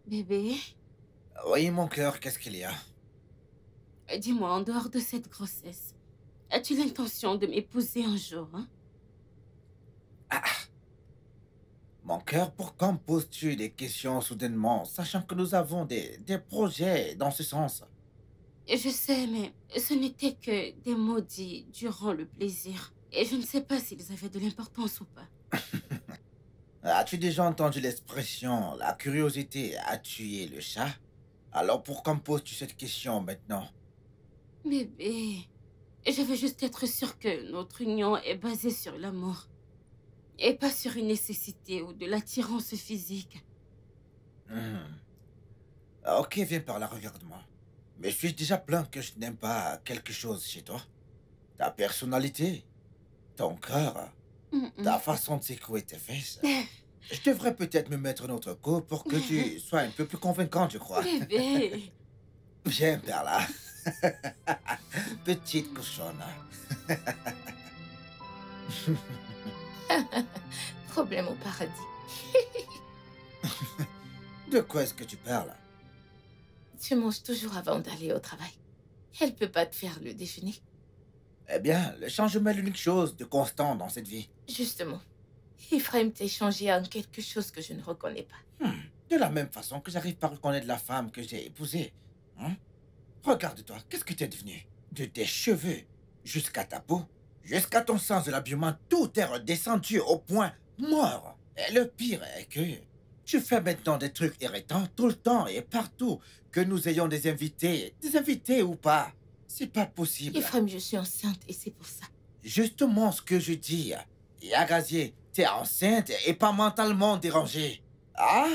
Bébé, Oui, mon cœur, qu'est-ce qu'il y a? dis-moi, en dehors de cette grossesse, as-tu l'intention de m'épouser un jour, hein? Mon cœur, pourquoi me poses-tu des questions soudainement, sachant que nous avons des projets dans ce sens? Je sais, mais ce n'était que des mots dits durant le plaisir. Et je ne sais pas s'ils avaient de l'importance ou pas. As-tu déjà entendu l'expression « la curiosité a tué le chat » ? Alors pourquoi me poses-tu cette question maintenant? Bébé, je veux juste être sûre que notre union est basée sur l'amour. Et pas sur une nécessité ou de l'attirance physique. Ok, viens par là, regarde-moi. Mais suis-je déjà plaint que je n'aime pas quelque chose chez toi? Ta personnalité? Ton cœur? Ta façon de secouer tes fesses. Je devrais peut-être me mettre notre coup pour que tu sois un peu plus convaincante, je crois. Bébé. Viens par là. Petite cochonne. Problème au paradis. De quoi est-ce que tu parles? Tu manges toujours avant d'aller au travail. Elle peut pas te faire le déjeuner. Eh bien, le changement est l'unique chose de constant dans cette vie. Justement, Ephraim t'a changé en quelque chose que je ne reconnais pas. De la même façon que j'arrive pas à reconnaître la femme que j'ai épousée. Regarde-toi, qu'est-ce que tu es devenu? De tes cheveux jusqu'à ta peau, jusqu'à ton sens de l'habillement, tout est redescendu au point mort. Et le pire est que tu fais maintenant des trucs irritants tout le temps et partout. Que nous ayons des invités ou pas. C'est pas possible. Ephraim, je suis enceinte et c'est pour ça. Justement ce que je dis. Yagazié, t'es enceinte et pas mentalement dérangée. Ah?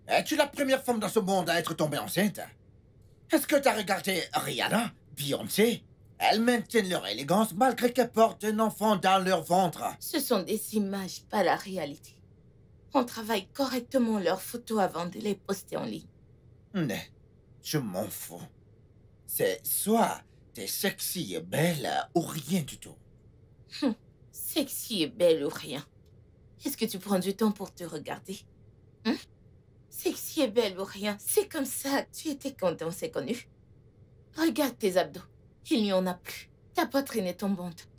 Es-tu la première femme dans ce monde à être tombée enceinte? Est-ce que t'as regardé Rihanna, Beyoncé? Elles maintiennent leur élégance malgré qu'elles portent un enfant dans leur ventre. Ce sont des images, pas la réalité. On travaille correctement leurs photos avant de les poster en ligne. Mais, je m'en fous. C'est soit t'es sexy et belle ou rien du tout. Sexy et belle ou rien. Est-ce que tu prends du temps pour te regarder? Sexy et belle ou rien, c'est comme ça. Tu étais quand on s'est connus. Regarde tes abdos. Il n'y en a plus. Ta poitrine est tombante.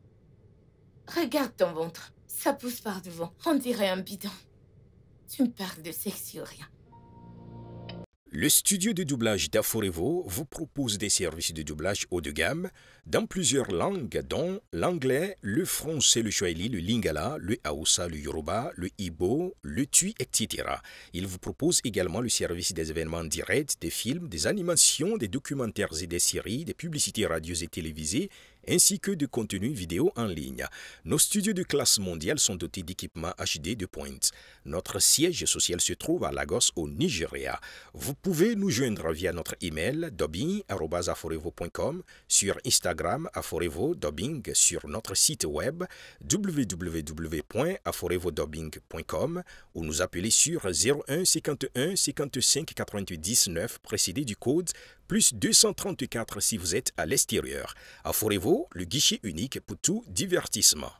Regarde ton ventre. Ça pousse par devant. On dirait un bidon. Tu me parles de sexy ou rien. Le studio de doublage d'Aforevo vous propose des services de doublage haut de gamme dans plusieurs langues, dont l'anglais, le français, le swahili, le lingala, le hausa, le yoruba, le igbo, le tui, etc. Il vous propose également le service des événements directs, des films, des animations, des documentaires et des séries, des publicités radio et télévisées, ainsi que de contenus vidéo en ligne. Nos studios de classe mondiale sont dotés d'équipements HD de pointe. Notre siège social se trouve à Lagos, au Nigeria. Vous pouvez nous joindre via notre email dubbing@aforevo.com, sur Instagram Aforevo Dubbing, sur notre site web www.aforevodubbing.com ou nous appeler sur 01 51 55 88 19 précédé du code plus 234 si vous êtes à l'extérieur. Aforevo, le guichet unique pour tout divertissement.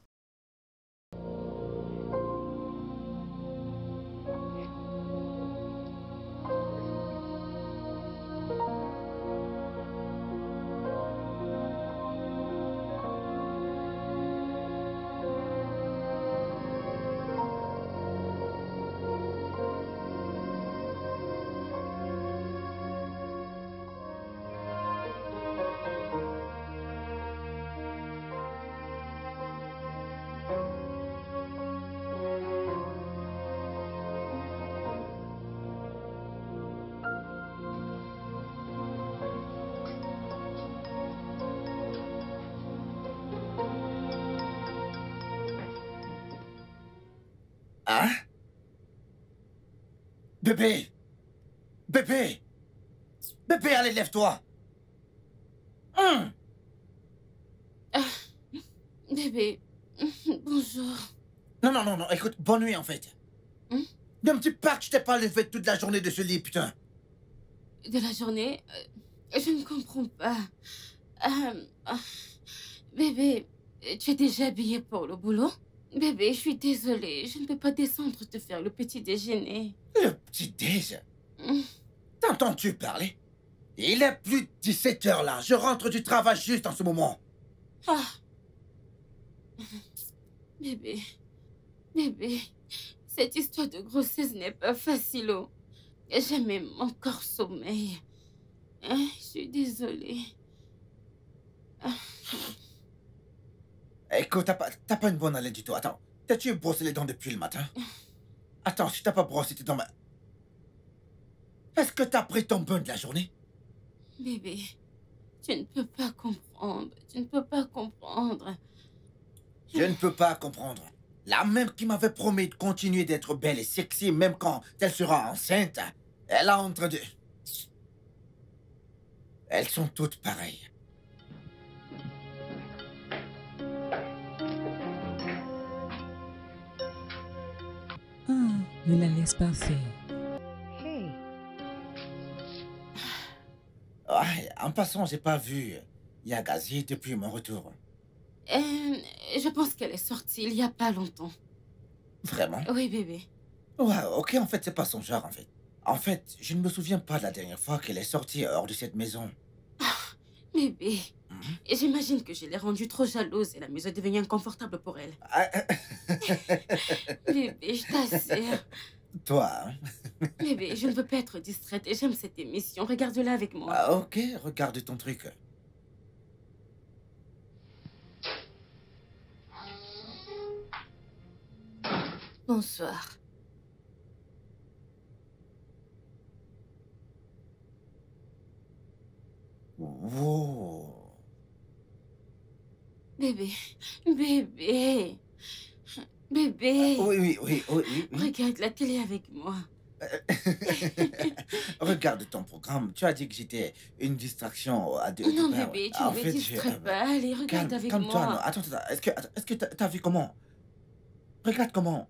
Hein? Bébé! Bébé! Bébé, allez, lève-toi! Bébé, bonjour. Non, écoute, bonne nuit en fait. Ne me dis pas que je t'ai pas levé toute la journée de ce lit, putain. De la journée, je ne comprends pas. Bébé, tu es déjà habillé pour le boulot? Bébé, je suis désolée, je ne peux pas descendre te faire le petit déjeuner. Le petit-déj? T'entends-tu parler? Il est plus de 17 heures là, je rentre du travail juste en ce moment. Ah. Bébé, cette histoire de grossesse n'est pas facile, oh. J'ai même encore sommeil. Je suis désolée. Écoute, t'as pas une bonne haleine du tout. Attends, t'as-tu brossé les dents depuis le matin? Attends, si t'as pas brossé tes dents... Est-ce que t'as pris ton bain de la journée? Bébé, tu ne peux pas comprendre. Tu ne peux pas comprendre. Je ne peux pas comprendre. La même qui m'avait promis de continuer d'être belle et sexy même quand elle sera enceinte, elle est en train de... Elles sont toutes pareilles. Ah, ne la laisse pas faire. Ouais, en passant, j'ai pas vu Yagazi depuis mon retour. Je pense qu'elle est sortie il y a pas longtemps. Vraiment? Oui, bébé. Ouais, ok, en fait, c'est pas son genre, en fait. En fait, je ne me souviens pas de la dernière fois qu'elle est sortie hors de cette maison. Bébé, Mhm. j'imagine que je l'ai rendue trop jalouse et la maison est devenue inconfortable pour elle. Ah, Bébé, je t'assure. Toi, hein? Bébé, je ne veux pas être distraite et j'aime cette émission. Regarde-la avec moi. Ah, ok, regarde ton truc. Bonsoir. Wow. Bébé, bébé, bébé. Oui. Regarde la télé avec moi. Regarde ton programme. Tu as dit que j'étais une distraction à deux. Non, bah, bébé, ouais. tu En ne me fait, distrais pas. Allez, regarde avec calme-toi. Non. moi. Attends. Est-ce que t'as vu comment? Regarde comment.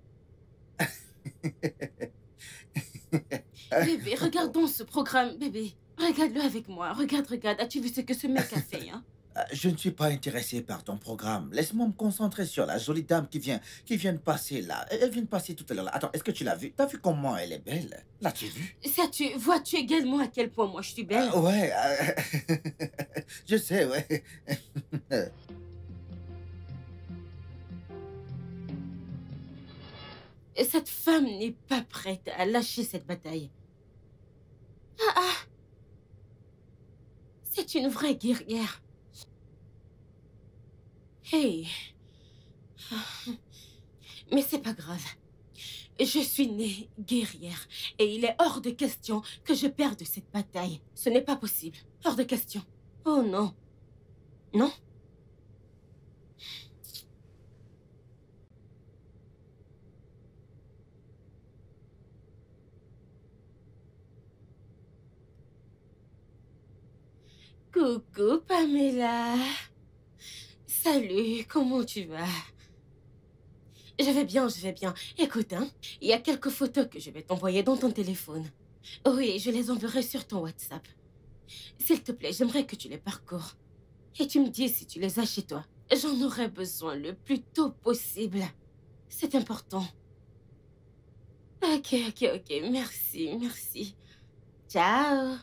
Bébé, regardons ce programme, bébé. Regarde-le avec moi. Regarde. As-tu vu ce que ce mec a fait, hein? Je ne suis pas intéressé par ton programme. Laisse-moi me concentrer sur la jolie dame qui vient de passer là. Elle vient de passer tout à l'heure là. Attends, est-ce que tu l'as vue? T'as vu comment elle est belle? L'as-tu vue? Vois-tu également à quel point moi je suis belle? Ouais. Je sais, ouais. Cette femme n'est pas prête à lâcher cette bataille. C'est une vraie guerrière. Hey. Mais c'est pas grave. Je suis née guerrière et il est hors de question que je perde cette bataille. Ce n'est pas possible. Hors de question. Oh non. Non? Coucou Pamela. Salut, comment tu vas? Je vais bien. Écoute, hein, il y a quelques photos que je vais t'envoyer dans ton téléphone. Oui, je les enverrai sur ton WhatsApp. S'il te plaît, j'aimerais que tu les parcours. Et tu me dis si tu les as chez toi. J'en aurai besoin le plus tôt possible. C'est important. Ok. Merci. Ciao.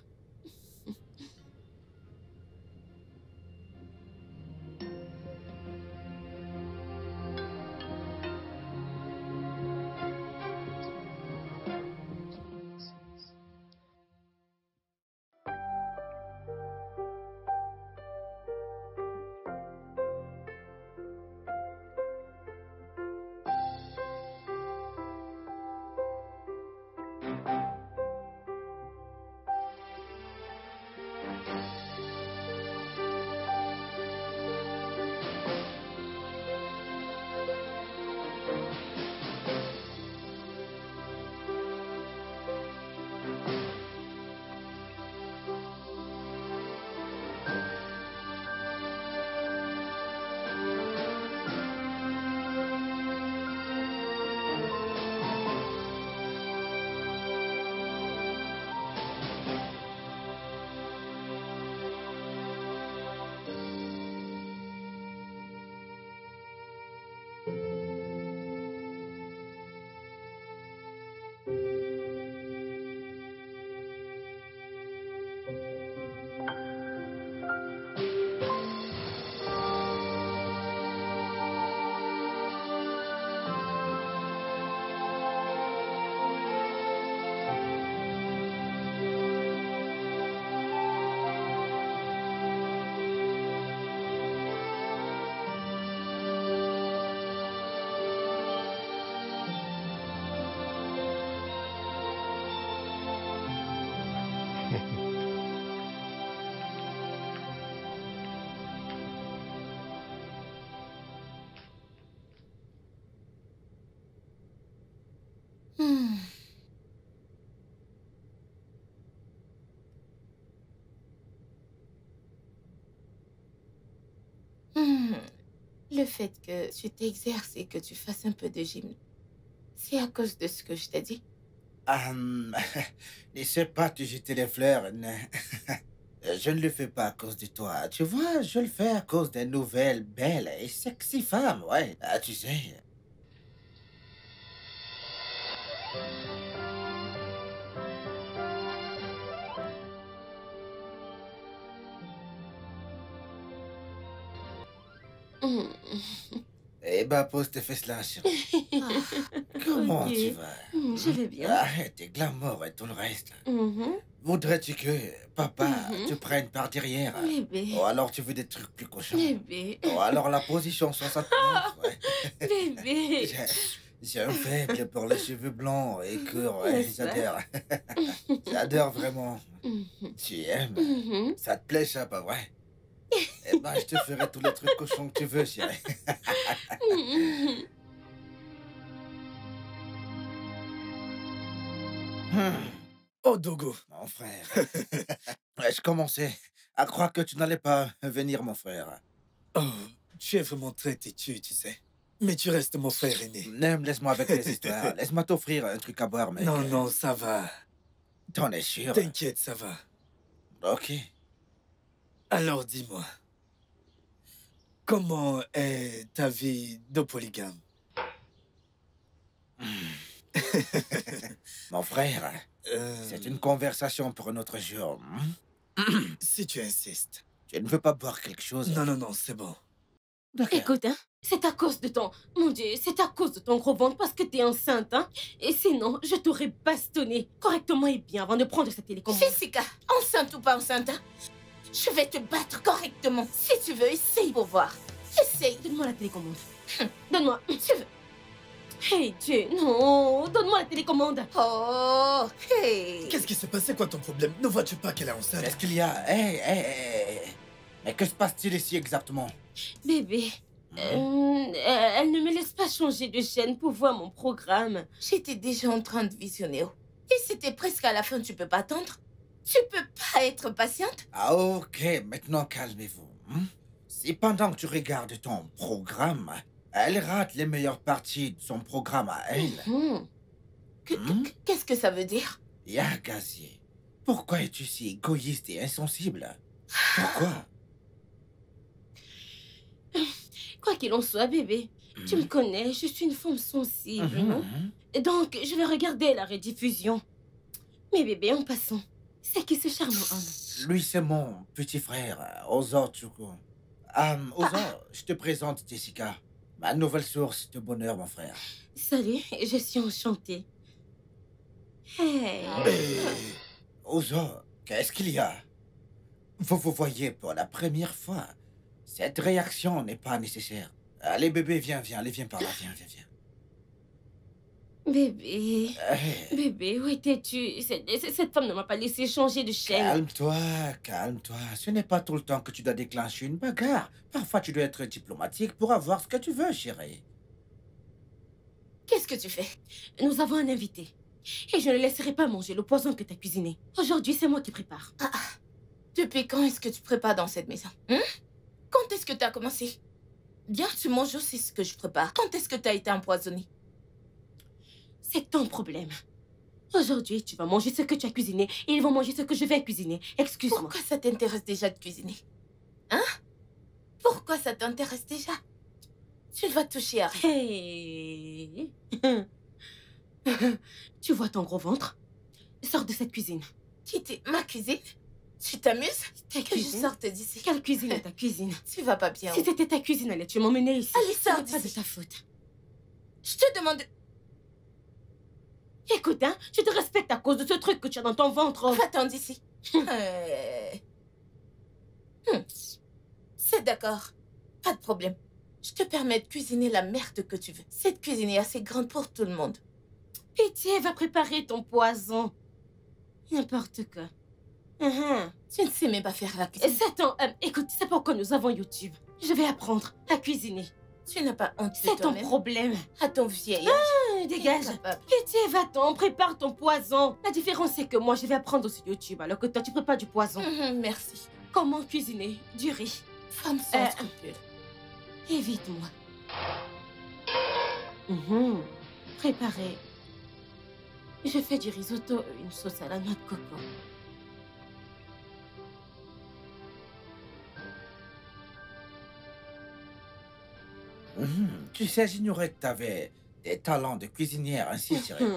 Le fait que tu t'exerces et que tu fasses un peu de gym, C'est à cause de ce que je t'ai dit. N'essaie pas de jeter les fleurs. Je ne le fais pas à cause de toi. Tu vois, je le fais à cause des nouvelles belles et sexy femmes, ouais. Ah, tu sais. Eh ben, pose tes fesses là, chérie. Comment Ok. tu vas? Je vais bien. Arrête tes glamour et tout le reste. Voudrais-tu que papa te prenne par derrière? Bébé. Ou alors tu veux des trucs plus cochons? Bébé. Ou alors la position 69, ouais. Bébé. J'ai un faible pour les cheveux blancs et courts, ouais, N'est-ce pas? j'adore. J'adore vraiment. Tu aimes? Ça te plaît, ça, pas vrai? Eh ben, je te ferai tous les trucs cochons que tu veux, chérie. Oh, Dogo. Mon frère. Ouais, je commençais à croire que tu n'allais pas venir, mon frère. Oh, tu es vraiment très têtu, tu sais. Mais tu restes mon frère aîné. Nem, laisse-moi avec les histoires. Laisse-moi t'offrir un truc à boire, mec. Non, non, ça va. T'en es sûr? T'inquiète, ça va. Ok. Alors dis-moi, comment est ta vie de polygame? Mon frère, c'est une conversation pour un autre jour. Si tu insistes. Tu ne veux pas boire quelque chose? Non, non, non, c'est bon. D'accord. Écoute, hein, c'est à cause de ton... Mon Dieu, c'est à cause de ton gros ventre parce que t'es enceinte, hein. Et sinon, je t'aurais bastonné correctement et bien avant de prendre cette télécommande. Jessica, enceinte ou pas enceinte, hein, je vais te battre correctement. Si tu veux, essaye pour voir. Essaye. Donne-moi la télécommande. Donne-moi. Tu veux... Hey Dieu, non. Donne-moi la télécommande. Oh, hey. Qu'est-ce qui s'est passé? Quoi ton problème? Ne vois-tu pas qu'elle est enceinte? Qu'est-ce qu'il y a? Hé. Mais que se passe-t-il ici exactement? Bébé, elle ne me laisse pas changer de chaîne pour voir mon programme. J'étais déjà en train de visionner. Oh. Et c'était presque à la fin, tu peux pas attendre? Tu peux pas être patiente? Ah, ok, maintenant calmez-vous. Si pendant que tu regardes ton programme, elle rate les meilleures parties de son programme à elle, Qu'est-ce que ça veut dire? Yagazier, pourquoi es-tu si égoïste et insensible? Pourquoi? Quoi qu'il en soit, bébé, tu me connais, je suis une femme sensible, non? Donc, je vais regarder la rediffusion. Mais bébé, en passant, c'est qui ce charmant homme? Lui, c'est mon petit frère, Ozor Tchoukou. Ozor, je te présente Jessica, ma nouvelle source de bonheur, mon frère. Salut, je suis enchantée. Hey. Ozor, qu'est-ce qu'il y a? Vous vous voyez pour la première fois. Cette réaction n'est pas nécessaire. Allez, bébé, viens, allez, viens par là, viens. Bébé, Hey, bébé, où étais-tu? Cette femme ne m'a pas laissé changer de chaîne. calme-toi. Ce n'est pas tout le temps que tu dois déclencher une bagarre. Parfois, tu dois être diplomatique pour avoir ce que tu veux, chérie. Qu'est-ce que tu fais? Nous avons un invité. Et je ne laisserai pas manger le poison que tu as cuisiné. Aujourd'hui, c'est moi qui prépare. Depuis quand est-ce que tu prépares dans cette maison? Quand est-ce que tu as commencé? Bien, tu manges aussi ce que je prépare. Quand est-ce que tu as été empoisonné? C'est ton problème. Aujourd'hui, tu vas manger ce que tu as cuisiné et ils vont manger ce que je vais cuisiner. Excuse-moi. Pourquoi ça t'intéresse déjà de cuisiner? Hein? Pourquoi ça t'intéresse déjà? Tu ne vas toucher à rien. Hey. Tu vois ton gros ventre? Sors de cette cuisine. Quitter ma cuisine? Tu t'amuses? Ta Que je cuisine? sorte d'ici. Quelle cuisine est ta cuisine? Tu vas pas bien. Si c'était ta cuisine, allais-tu m'emmener ici? Allez, sors Ce n'est pas de d'ici. ta faute. Je te demande... Écoute, hein, je te respecte à cause de ce truc que tu as dans ton ventre. Va-t'en d'ici. C'est d'accord. Pas de problème. Je te permets de cuisiner la merde que tu veux. Cette cuisine est assez grande pour tout le monde. Pitié, va préparer ton poison. N'importe quoi. Tu ne sais même pas faire la cuisine. Attends, écoute, c'est pourquoi nous avons YouTube. Je vais apprendre à cuisiner. Tu n'as pas honte de C'est ton toi-même. problème. À ton vieil âge. Dégage. Incapable. Pitié, va-t'en, prépare ton poison. La différence, c'est que moi, je vais apprendre sur YouTube, alors que toi, tu prépares du poison. Merci. Comment cuisiner du riz? Femme sans scrupules. Évite-moi. préparer. Je fais du risotto, une sauce à la noix de coco. Tu sais, j'ignorais que tu avais des talents de cuisinière ainsi, Cyril.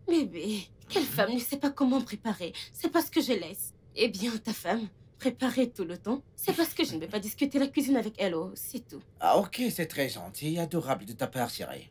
Bébé, quelle femme ne sait pas comment préparer? C'est parce que je laisse. Eh bien, ta femme, préparer tout le temps, c'est parce que je ne vais pas discuter la cuisine avec elle, oh, c'est tout. Ah ok, c'est très gentil et adorable de ta part, Cyril.